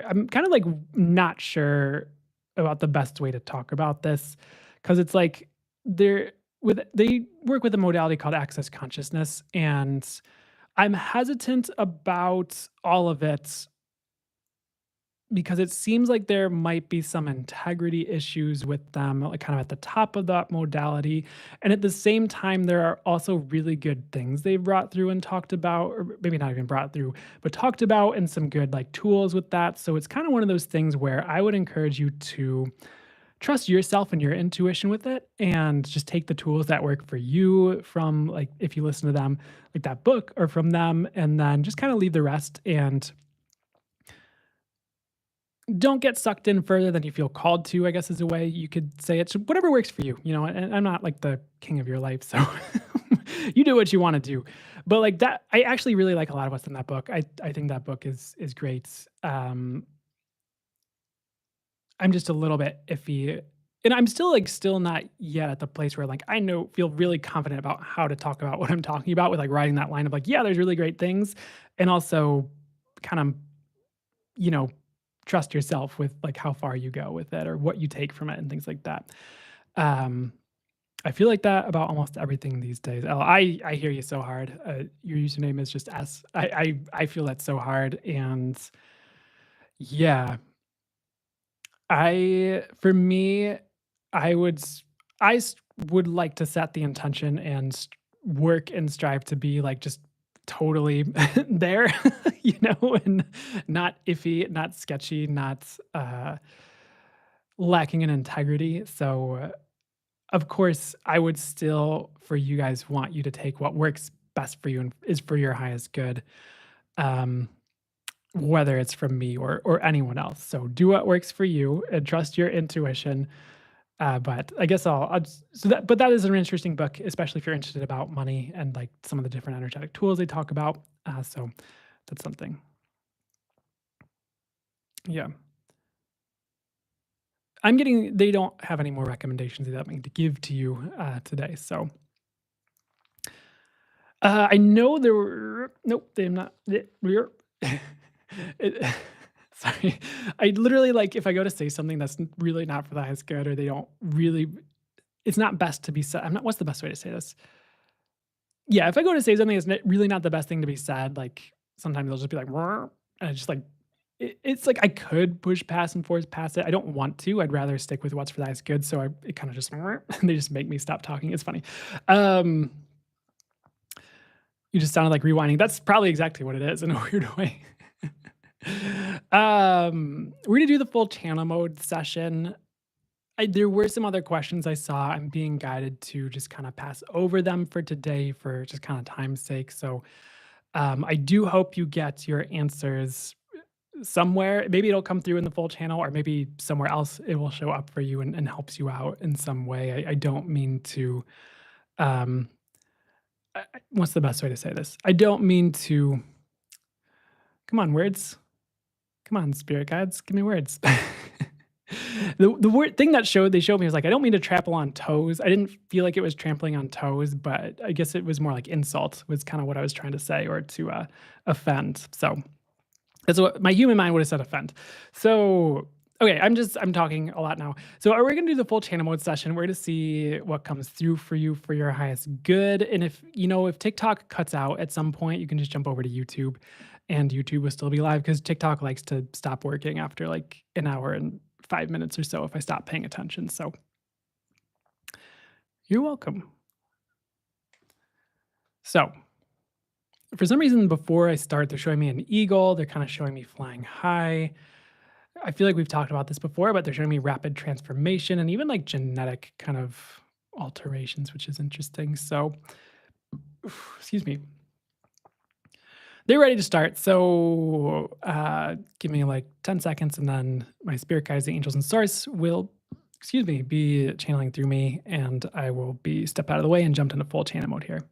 I'm kind of like not sure about the best way to talk about this because it's like they work with a modality called access consciousness, and I'm hesitant about all of it because it seems like there might be some integrity issues with them, like, kind of at the top of that modality, and at the same time, there are also really good things they've brought through and talked about, or maybe not even brought through, but talked about, and some good, like, tools with that, so it's kinda one of those things where I would encourage you to trust yourself and your intuition with it, and just take the tools that work for you from, like, if you listen to them, like that book, or from them, and then just kinda leave the rest, and don't get sucked in further than you feel called to, I guess is a way you could say it. So whatever works for you, and I'm not like the king of your life, so you do what you want to do. But like that, I actually really like a lot of what's in that book. I think that book is great. I'm just a little bit iffy. And I'm still not yet at the place where like I know feel really confident about how to talk about what I'm talking about with like writing that line of like, yeah, there's really great things. And also kind of, you know, trust yourself with like how far you go with it or what you take from it and things like that. Um, I feel like that about almost everything these days. Oh, I hear you so hard. Your username is just S. I feel that so hard, and yeah, I for me, I would s- would like to set the intention and work and strive to be like just totally there, and not iffy, not sketchy, not lacking in integrity. So, of course, I would still, for you guys, want you to take what works best for you and is for your highest good, um, whether it's from me or anyone else. So do what works for you and trust your intuition. But I guess I'll just, but that is an interesting book, especially if you're interested about money and like some of the different energetic tools they talk about. So that's something. Yeah. They don't have any more recommendations that me to give to you today. So I know there were, nope, they're not. It, sorry. I literally like if I go to say something that's really not for the highest good, or they don't really, it's not best to be said. I'm not, what's the best way to say this? Yeah, if I go to say something that's really not the best thing to be said, like sometimes they'll just be like, "Rrr," and it's just like, it's like I could push past and force past it. I don't want to. I'd rather stick with what's for the highest good. So it kind of just, and they just make me stop talking. It's funny. Um, you just sounded like rewinding. That's probably exactly what it is in a weird way. We're gonna do the full channel mode session. There were some other questions I saw. I'm being guided to just kind of pass over them for today for just kind of time's sake. So I do hope you get your answers somewhere. Maybe it'll come through in the full channel, or maybe somewhere else it will show up for you and helps you out in some way. I don't mean to. Um, what's the best way to say this? I don't mean to. Come on, words. Come on, spirit guides, give me words. The word thing that they showed me was like, I don't mean to trample on toes. I didn't feel like it was trampling on toes, but I guess it was more like insult was kind of what I was trying to say, or to offend. So that's what my human mind would have said offend. So Okay, I'm talking a lot now. So we're gonna do the full channel mode session. We're gonna see what comes through for you for your highest good. And if if TikTok cuts out at some point, you can just jump over to YouTube and YouTube will still be live because TikTok likes to stop working after like an hour and 5 minutes or so if I stop paying attention. So you're welcome. So for some reason, before I start, they're showing me an eagle. They're kind of showing me flying high. I feel like we've talked about this before, but they're showing me rapid transformation and even like genetic kind of alterations, which is interesting. So, excuse me. They're ready to start. So, give me like 10 seconds, and then my spirit guides, the angels, and source will, be channeling through me, and I will be stepped out of the way and jumped into full channel mode here.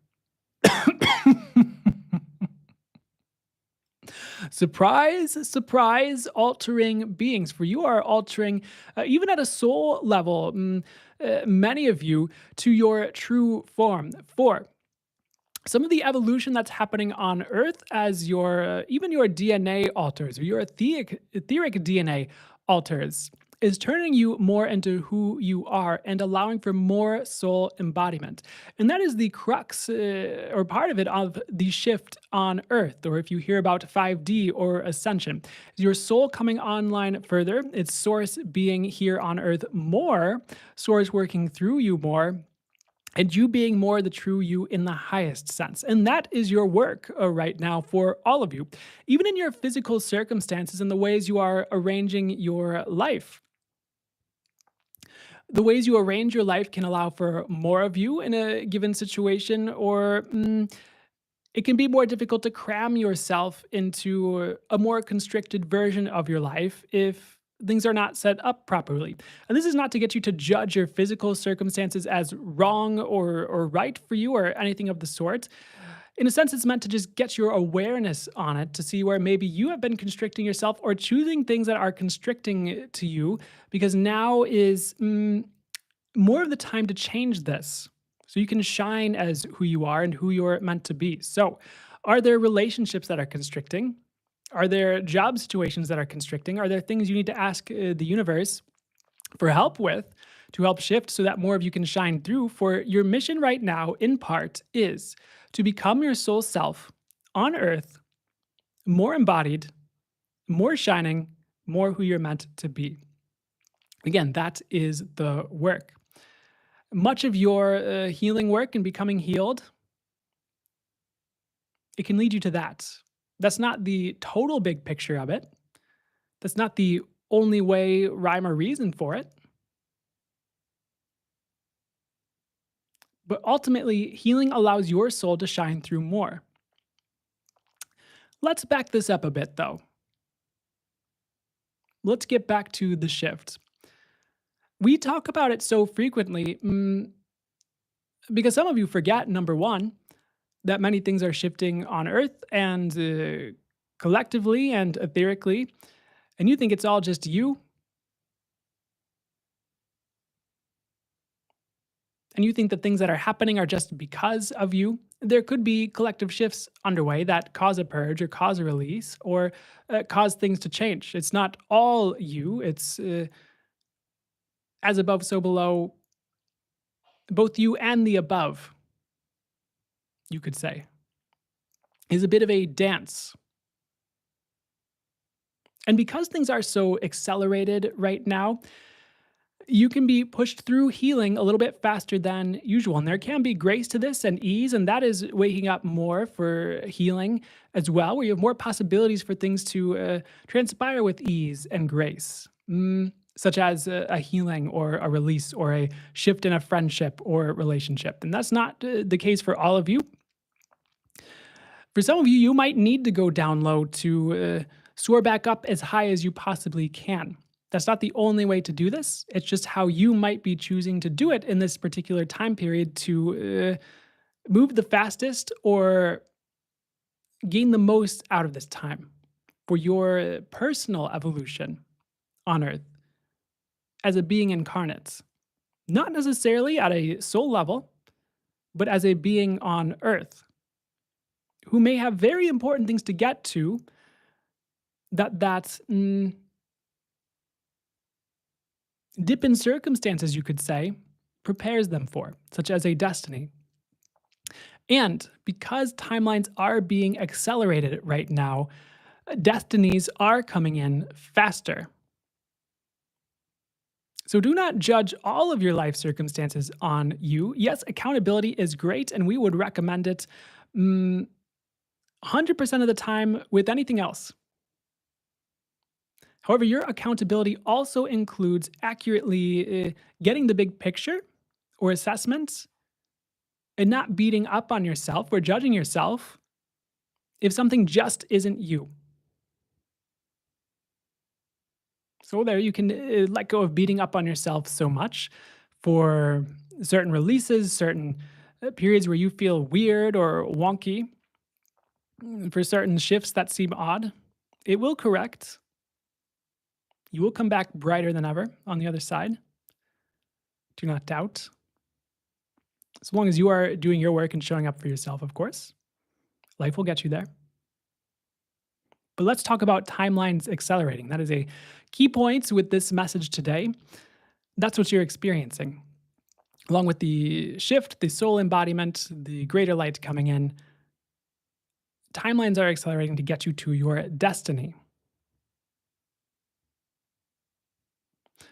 Surprise, surprise, altering beings. For you are altering, even at a soul level, many of you to your true form. For some of the evolution that's happening on Earth as your even your DNA alters or your etheric DNA alters is turning you more into who you are and allowing for more soul embodiment. And that is the crux or part of it of the shift on Earth, or if you hear about 5D or ascension. Your soul coming online further, its source being here on Earth more, source working through you more, and you being more the true you in the highest sense. And that is your work right now for all of you, even in your physical circumstances and the ways you are arranging your life. The ways you arrange your life can allow for more of you in a given situation, or it can be more difficult to cram yourself into a more constricted version of your life if things are not set up properly. And this is not to get you to judge your physical circumstances as wrong or right for you or anything of the sort. In a sense, it's meant to just get your awareness on it to see where maybe you have been constricting yourself or choosing things that are constricting to you, because now is more of the time to change this so you can shine as who you are and who you're meant to be. So, are there relationships that are constricting? Are there job situations that are constricting? Are there things you need to ask the universe for help with to help shift so that more of you can shine through? For your mission right now, in part, is to become your soul self on earth, more embodied, more shining, more who you're meant to be. Again, that is the work. Much of your healing work and becoming healed, it can lead you to that. That's not the total big picture of it. That's not the only way, rhyme, or reason for it. But ultimately, healing allows your soul to shine through more. Let's back this up a bit, though. Let's get back to the shift. We talk about it so frequently because some of you forget, number one, that many things are shifting on Earth and collectively and etherically, and you think it's all just you. And you think that things that are happening are just because of you. There could be collective shifts underway that cause a purge or cause a release or cause things to change. It's not all you, it's as above, so below, both you and the above, you could say, is a bit of a dance. And because things are so accelerated right now, you can be pushed through healing a little bit faster than usual. And there can be grace to this and ease, and that is waking up more for healing as well, where you have more possibilities for things to transpire with ease and grace, such as a healing or a release or a shift in a friendship or relationship. And that's not the case for all of you. For some of you, you might need to go down low to soar back up as high as you possibly can. That's not the only way to do this. It's just how you might be choosing to do it in this particular time period to move the fastest or gain the most out of this time for your personal evolution on Earth as a being incarnate. Not necessarily at a soul level, but as a being on Earth who may have very important things to get to that Dip in circumstances, you could say, prepares them for, such as a destiny. And because timelines are being accelerated right now, destinies are coming in faster. So do not judge all of your life circumstances on you. Yes, accountability is great, and we would recommend it 100% of the time with anything else. However, your accountability also includes accurately getting the big picture or assessments and not beating up on yourself or judging yourself if something just isn't you. So, there you can let go of beating up on yourself so much for certain releases, certain periods where you feel weird or wonky, for certain shifts that seem odd. It will correct. You will come back brighter than ever on the other side. Do not doubt. As long as you are doing your work and showing up for yourself, of course, life will get you there. But let's talk about timelines accelerating. That is a key point with this message today. That's what you're experiencing. Along with the shift, the soul embodiment, the greater light coming in, timelines are accelerating to get you to your destiny.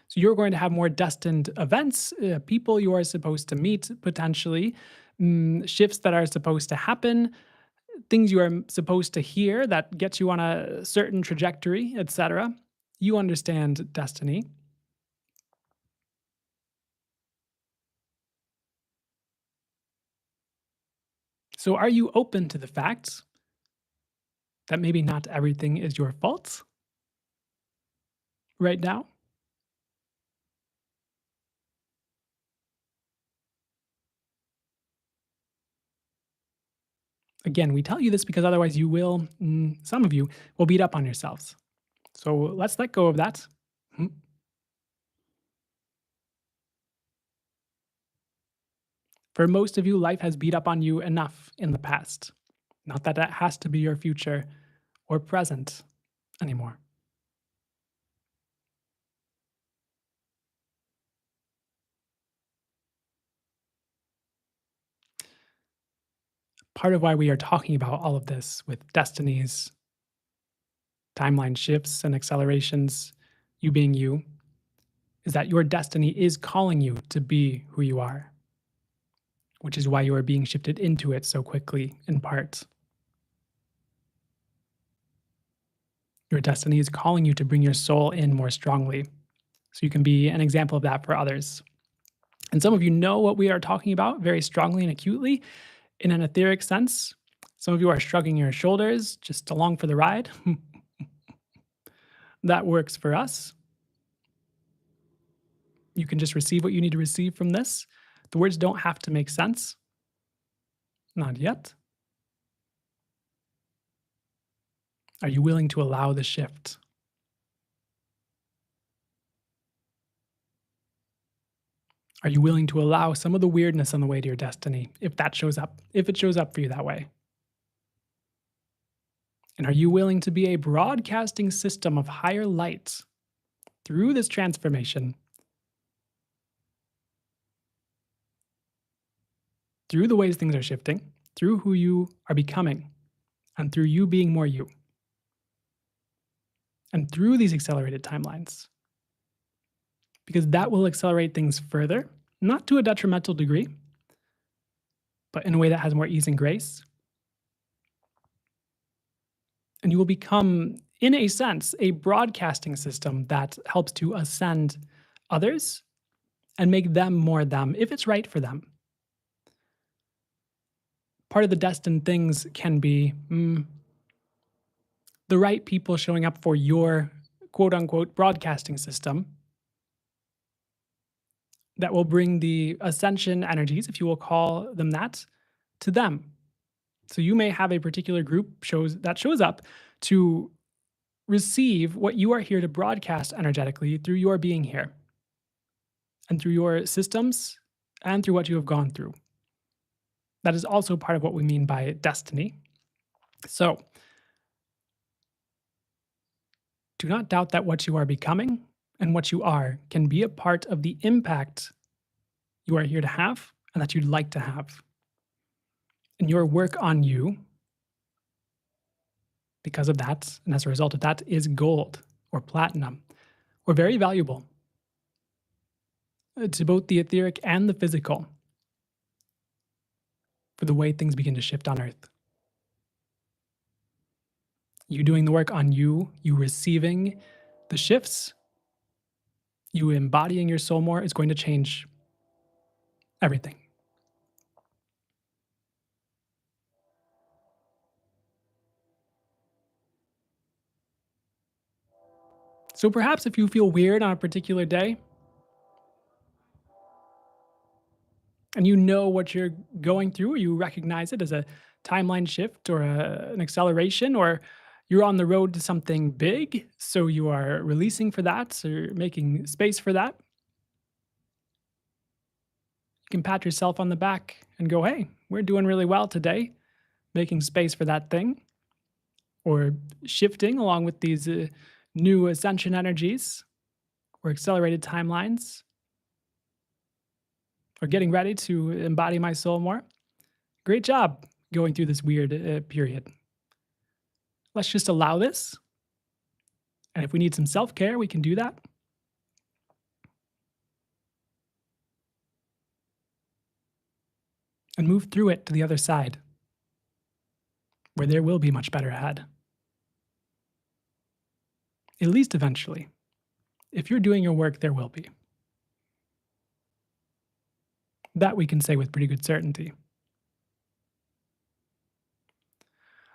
So you're going to have more destined events, people you are supposed to meet potentially, shifts that are supposed to happen, things you are supposed to hear that gets you on a certain trajectory, etc. You understand destiny. So are you open to the fact that maybe not everything is your fault right now? Again, we tell you this because otherwise you will, some of you will beat up on yourselves. So let's let go of that. Mm. For most of you, life has beat up on you enough in the past. Not that that has to be your future or present anymore. Part of why we are talking about all of this with destinies, timeline shifts, and accelerations, you being you, is that your destiny is calling you to be who you are, which is why you are being shifted into it so quickly, in part. Your destiny is calling you to bring your soul in more strongly, so you can be an example of that for others. And some of you know what we are talking about very strongly and acutely in an etheric sense. Some of you are shrugging your shoulders, just along for the ride. That works for us. You can just receive what you need to receive from this. The words don't have to make sense. Not yet. Are you willing to allow the shift? Are you willing to allow some of the weirdness on the way to your destiny if that shows up, if it shows up for you that way? And are you willing to be a broadcasting system of higher light through this transformation, through the ways things are shifting, through who you are becoming, and through you being more you, and through these accelerated timelines? Because that will accelerate things further, not to a detrimental degree, but in a way that has more ease and grace. And you will become, in a sense, a broadcasting system that helps to ascend others and make them more them if it's right for them. Part of the destined things can be the right people showing up for your quote unquote broadcasting system that will bring the ascension energies, if you will call them that, to them. So you may have a particular group shows up to receive what you are here to broadcast energetically through your being here and through your systems and through what you have gone through. That is also part of what we mean by destiny. So do not doubt that what you are becoming and what you are can be a part of the impact you are here to have and that you'd like to have. And your work on you, because of that, and as a result of that, is gold or platinum or very valuable to both the etheric and the physical for the way things begin to shift on Earth. You doing the work on you, you receiving the shifts, you embodying your soul more is going to change everything. So perhaps if you feel weird on a particular day and you know what you're going through, or you recognize it as a timeline shift or an acceleration, or you're on the road to something big, so you are releasing for that or making space for that, you can pat yourself on the back and go, hey, we're doing really well today, making space for that thing, or shifting along with these new ascension energies or accelerated timelines, or getting ready to embody my soul more. Great job going through this weird period. Let's just allow this. And if we need some self care, we can do that. And move through it to the other side, where there will be much better ahead. At least eventually. If you're doing your work, there will be. That we can say with pretty good certainty.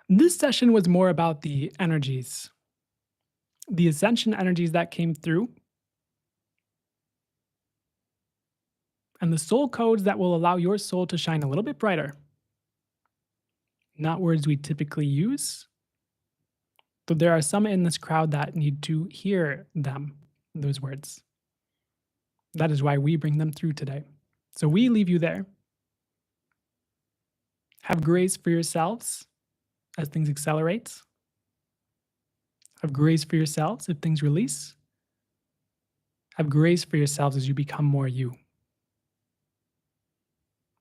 This session was more about the energies, the ascension energies that came through, and the soul codes that will allow your soul to shine a little bit brighter. Not words we typically use, but there are some in this crowd that need to hear them, those words. That is why we bring them through today. So we leave you there. Have grace for yourselves as things accelerate. Have grace for yourselves if things release. Have grace for yourselves as you become more you.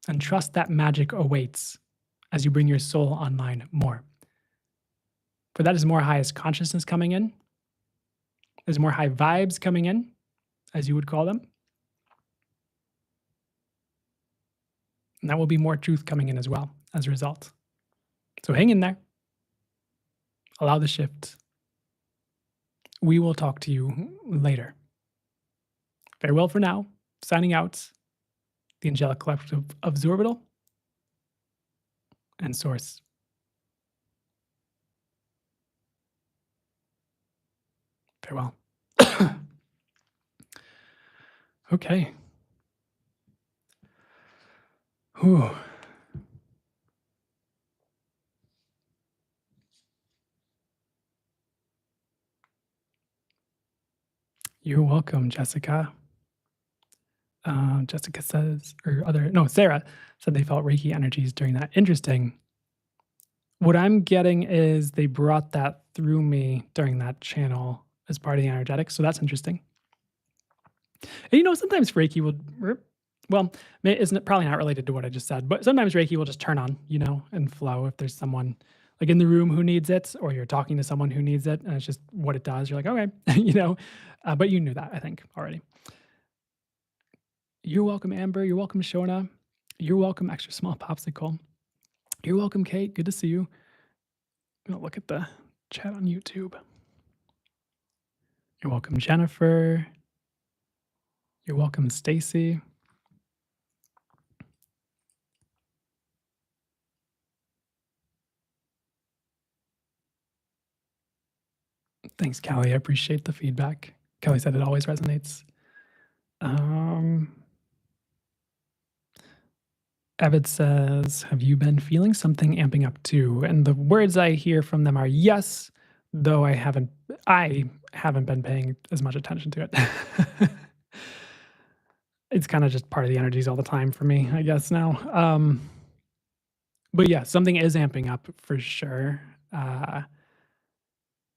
And trust that magic awaits as you bring your soul online more. For that is more highest consciousness coming in. There's more high vibes coming in, as you would call them. And that will be more truth coming in as well as a result. So hang in there. Allow the shift. We will talk to you later. Farewell for now. Signing out. The Angelic Collective of Zorbital and Source. Farewell. Okay. Whew. You're welcome, Jessica. Jessica says, Sarah said they felt Reiki energies during that. Interesting. What I'm getting is they brought that through me during that channel as part of the energetics. So that's interesting. And sometimes Reiki will, isn't probably not related to what I just said, but sometimes Reiki will just turn on, and flow if there's someone like in the room who needs it, or you're talking to someone who needs it, and it's just what it does. You're like, okay, but you knew that, I think, already. You're welcome, Amber. You're welcome, Shona. You're welcome, Extra Small Popsicle. You're welcome, Kate. Good to see you. I'm going to look at the chat on YouTube. You're welcome, Jennifer. You're welcome, Stacy. Thanks, Callie. I appreciate the feedback. Kelly said it always resonates. Evid says, have you been feeling something amping up too? And the words I hear from them are yes, though I haven't been paying as much attention to it. It's kind of just part of the energies all the time for me, I guess now. But yeah, something is amping up for sure.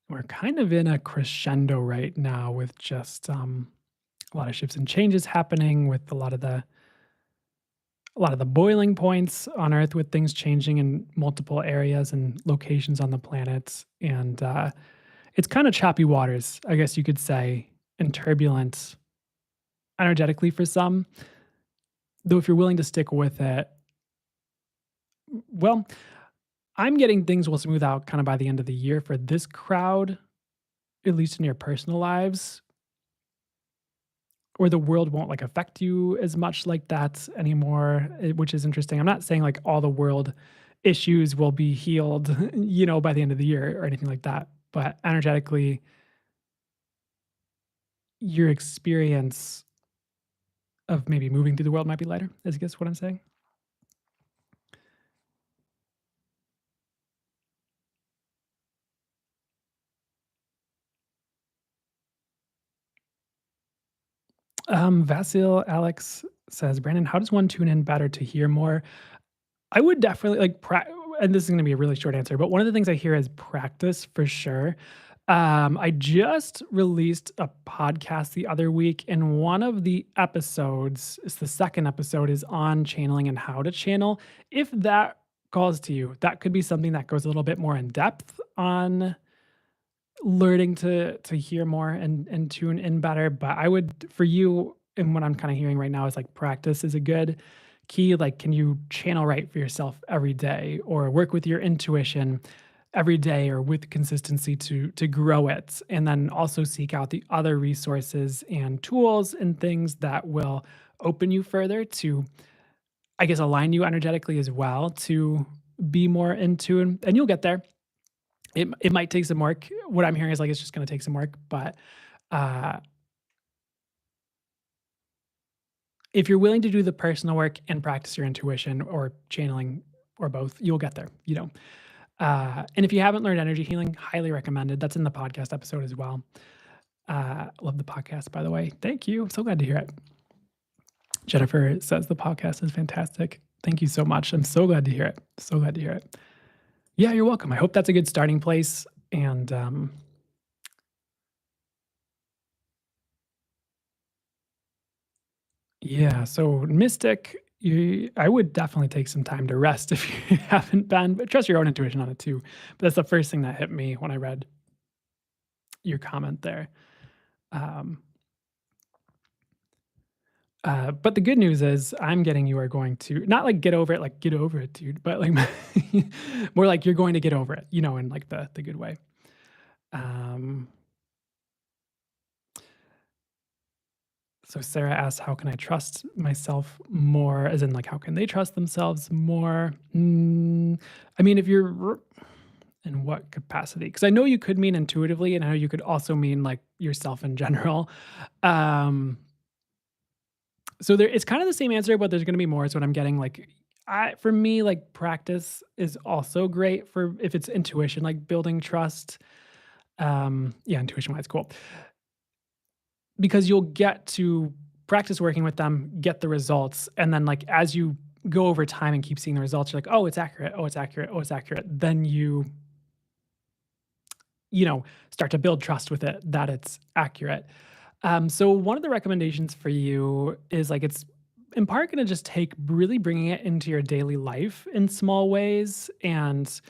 we're kind of in a crescendo right now with just a lot of shifts and changes happening with a lot of the boiling points on Earth with things changing in multiple areas and locations on the planet. And it's kind of choppy waters, I guess you could say, and turbulent energetically for some. Though, if you're willing to stick with it, well, I'm getting things will smooth out kind of by the end of the year for this crowd, at least in your personal lives, or the world won't like affect you as much like that anymore, which is interesting. I'm not saying like all the world issues will be healed, by the end of the year or anything like that. But energetically, your experience of maybe moving through the world might be lighter, is I guess what I'm saying. Vasil Alex says, Brandon, how does one tune in better to hear more? I would definitely like and this is gonna be a really short answer, but one of the things I hear is practice for sure. I just released a podcast the other week, and one of the episodes, it's the second episode, is on channeling and how to channel. If that calls to you, that could be something that goes a little bit more in depth on learning to hear more and tune in better. But I would, for you, and what I'm kind of hearing right now is like practice is a good key. Like, can you channel right for yourself every day, or work with your intuition every day, or with consistency to grow it, and then also seek out the other resources and tools and things that will open you further to, I guess, align you energetically as well to be more in tune, and you'll get there. It might take some work. What I'm hearing is, like, it's just gonna take some work, but, uh, if you're willing to do the personal work and practice your intuition or channeling or both, you'll get there. And if you haven't learned energy healing, highly recommended. That's in the podcast episode as well. Love the podcast, by the way. Thank you. So glad to hear it. Jennifer says the podcast is fantastic. Thank you so much. I'm so glad to hear it. So glad to hear it. Yeah, you're welcome. I hope that's a good starting place. And yeah, so Mystic, I would definitely take some time to rest if you haven't been, but trust your own intuition on it too. But that's the first thing that hit me when I read your comment there. Um, but the good news is I'm getting you are going to not like get over it, dude, but like more like you're going to get over it, in like the good way. Um, so Sarah asks, how can I trust myself more? As in, like, how can they trust themselves more? I mean, if you're in what capacity? Because I know you could mean intuitively, and I know you could also mean like yourself in general. Um, So there it's kind of the same answer, but there's gonna be more is what I'm getting, like, for me, like, practice is also great for if it's intuition, like, building trust. Yeah, intuition-wise, cool. Because you'll get to practice working with them, get the results, and then, like, as you go over time and keep seeing the results, you're like, "Oh, it's accurate. Oh, it's accurate. Oh, it's accurate." Then start to build trust with it that it's accurate. So one of the recommendations for you is like it's in part going to just take really bringing it into your daily life in small ways and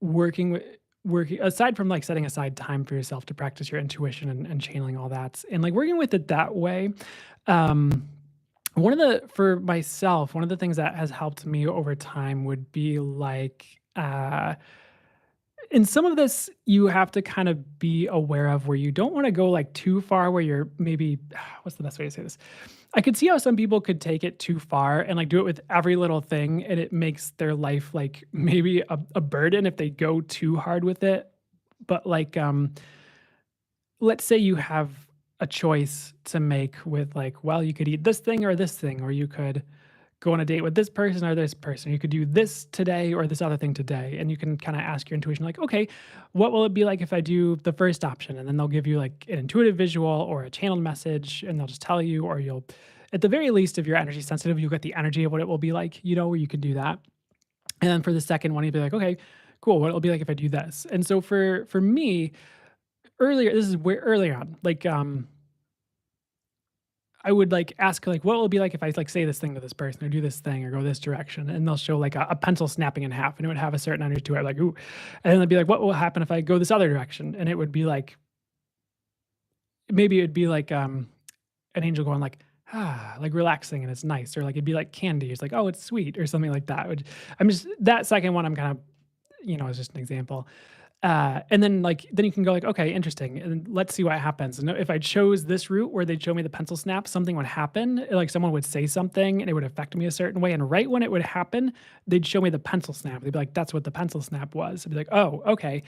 working with working aside from like setting aside time for yourself to practice your intuition and channeling all that and like working with it that way. Um, one of the for myself, one of the things that has helped me over time would be like in some of this, you have to kind of be aware of where you don't wanna go, like, too far where you're maybe what's the best way to say this? I could see how some people could take it too far and, like, do it with every little thing, and it makes their life, like, maybe a burden if they go too hard with it. But, like, let's say you have a choice to make with, like, well, you could eat this thing, or you could go on a date with this person or this person. You could do this today or this other thing today. And you can kind of ask your intuition, like, okay, what will it be like if I do the first option? And then they'll give you like an intuitive visual or a channeled message and they'll just tell you, or you'll, at the very least, if you're energy sensitive, you'll get the energy of what it will be like, where you could do that. And then for the second one, you'd be like, okay, cool. What it'll be like if I do this. And so for me, earlier, this is where earlier on, like, I would like ask like, what will it be like if I like say this thing to this person or do this thing or go this direction, and they'll show like a pencil snapping in half, and it would have a certain energy to it, like ooh, and then they'd be like, what will happen if I go this other direction? And it would be like maybe it'd be like an angel going like like relaxing and it's nice, or like it'd be like candy. It's like oh, it's sweet or something like that. I'm just that second one. I'm kind of is just an example. And then like then you can go like, okay, interesting, and let's see what happens. And if I chose this route where they'd show me the pencil snap, something would happen. Like someone would say something and it would affect me a certain way. And right when it would happen, they'd show me the pencil snap. They'd be like, that's what the pencil snap was. I'd be like, oh, okay.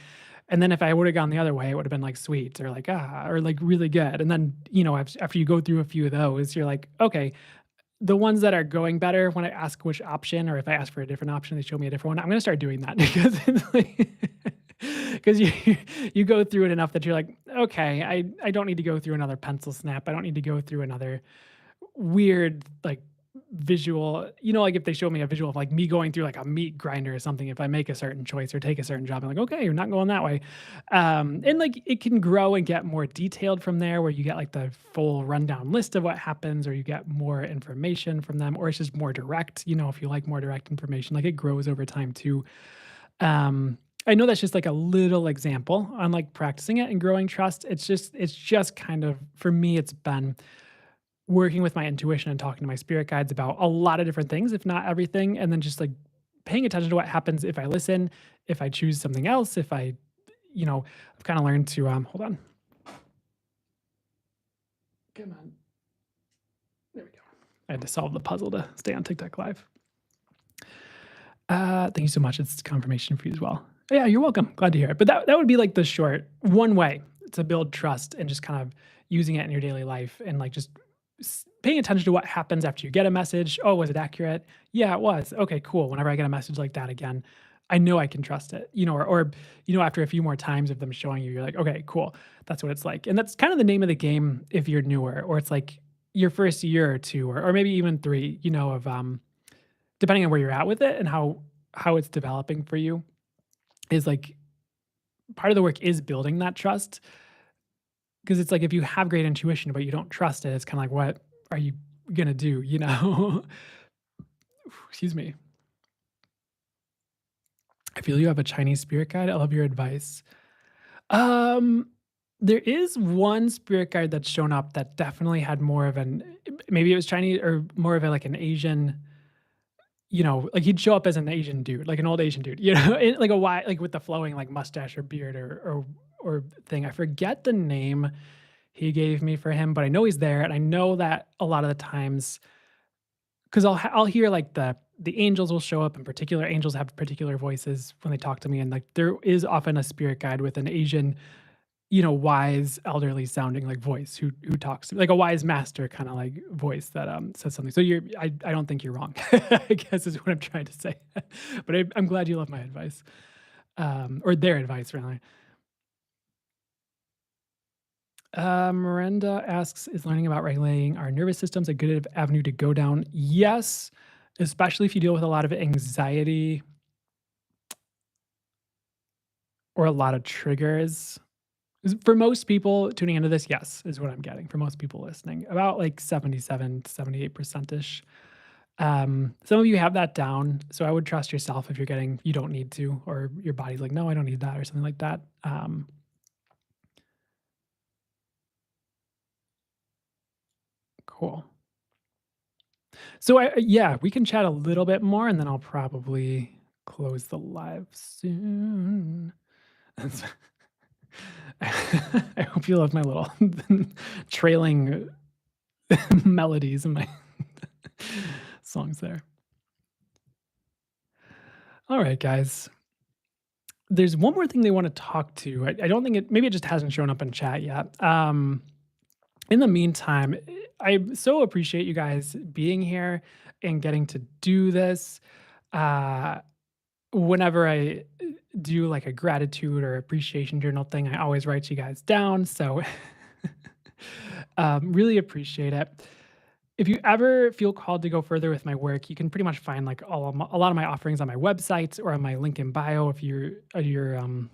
And then if I would have gone the other way, it would have been like sweet or like or like really good. And then after you go through a few of those, you're like, okay, the ones that are going better, when I ask which option, or if I ask for a different option, they show me a different one. I'm gonna start doing that because it's like, because you go through it enough that you're like, okay, I don't need to go through another pencil snap. I don't need to go through another weird like visual. Like if they show me a visual of like me going through like a meat grinder or something, if I make a certain choice or take a certain job, I'm like, okay, you're not going that way. And like it can grow and get more detailed from there, where you get like the full rundown list of what happens, or you get more information from them, or it's just more direct. If you like more direct information, like it grows over time too. I know that's just like a little example on like practicing it and growing trust. It's just kind of for me, it's been working with my intuition and talking to my spirit guides about a lot of different things, if not everything, and then just like paying attention to what happens if I listen, if I choose something else, if I, I've kind of learned to hold on. Come on. There we go. I had to solve the puzzle to stay on TikTok live. Thank you so much. It's confirmation for you as well. Yeah, you're welcome. Glad to hear it. But that would be like the short one way to build trust, and just kind of using it in your daily life, and like just paying attention to what happens after you get a message. Oh, was it accurate? Yeah, it was. Okay, cool. Whenever I get a message like that again, I know I can trust it. Or after a few more times of them showing you, you're like, okay, cool. That's what it's like. And that's kind of the name of the game if you're newer, or it's like your first year or two, or maybe even three, of depending on where you're at with it and how it's developing for you, is like part of the work is building that trust. Because it's like if you have great intuition but you don't trust it, it's kind of like, what are you gonna do? Excuse me. I feel you have a Chinese spirit guide. I love your advice. Um, there is one spirit guide that's shown up that definitely had more of an, maybe it was Chinese or more of a like an Asian. Like he'd show up as an Asian dude, like an old Asian dude, like a white, like with the flowing like mustache or beard or thing. I forget the name he gave me for him, but I know he's there, and I know that a lot of the times, because I'll hear like the angels will show up, and particular angels have particular voices when they talk to me, and like there is often a spirit guide with an Asian, wise, elderly sounding like voice who talks like a wise master kind of like voice that says something. So I don't think you're wrong. I guess is what I'm trying to say. But I'm glad you love my advice, or their advice rather. Miranda asks, is learning about regulating our nervous systems a good avenue to go down? Yes, especially if you deal with a lot of anxiety or a lot of triggers. For most people tuning into this, yes, is what I'm getting. For most people listening, about like 77 to 78% ish. Some of you have that down, so I would trust yourself if you're getting, you don't need to, or your body's like, no, I don't need that, or something like that. Cool. So yeah, we can chat a little bit more, and then I'll probably close the live soon. I hope you love my little trailing melodies in my songs there. All right, guys. There's one more thing they want to talk to. I don't think maybe it just hasn't shown up in chat yet. In the meantime, I so appreciate you guys being here and getting to do this. Uh, Whenever I do like a gratitude or appreciation journal thing, I always write you guys down. So really appreciate it. If you ever feel called to go further with my work, you can pretty much find like a lot of my offerings on my website or on my link in bio. If you're on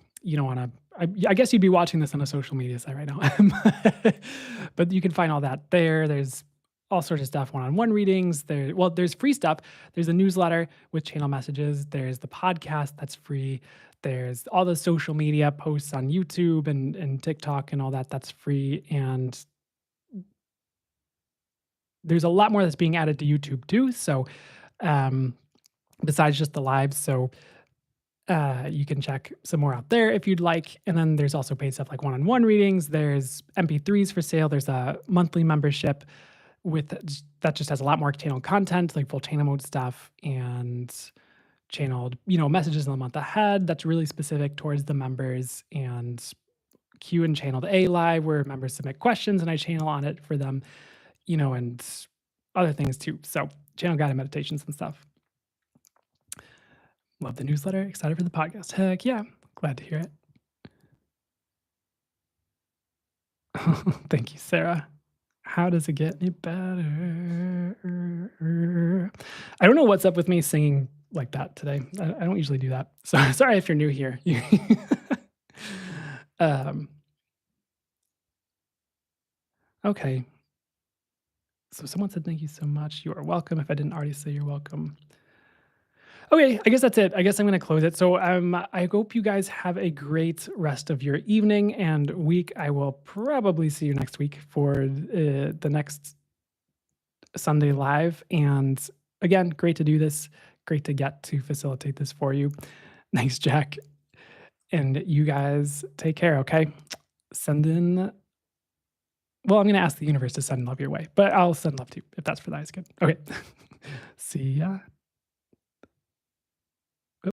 a I guess you'd be watching this on a social media site right now, but you can find all that there. There's all sorts of stuff, one-on-one readings. There's free stuff. There's a newsletter with channel messages. There's the podcast that's free. There's all the social media posts on YouTube and TikTok and all that. That's free. And there's a lot more that's being added to YouTube too. So, um, besides just the lives, you can check some more out there if you'd like. And then there's also paid stuff like one-on-one readings. There's MP3s for sale. There's a monthly membership that just has a lot more channel content, like full channel mode stuff and channeled, messages in the month ahead. That's really specific towards the members, and Q and channeled A live where members submit questions and I channel on it for them, and other things too. So channel guided meditations and stuff. Love the newsletter. Excited for the podcast. Heck yeah. Glad to hear it. Thank you, Sarah. How does it get any better? I don't know what's up with me singing like that today. I don't usually do that. So sorry if you're new here. um, okay. So someone said, thank you so much. You are welcome. If I didn't already say you're welcome. Okay, I guess that's it. I guess I'm going to close it. So I hope you guys have a great rest of your evening and week. I will probably see you next week for the next Sunday live. And again, great to do this. Great to get to facilitate this for you. Thanks, Jack. And you guys take care, okay? Send in. Well, I'm going to ask the universe to send love your way, but I'll send love to you if that's for the highest good. Okay. See ya.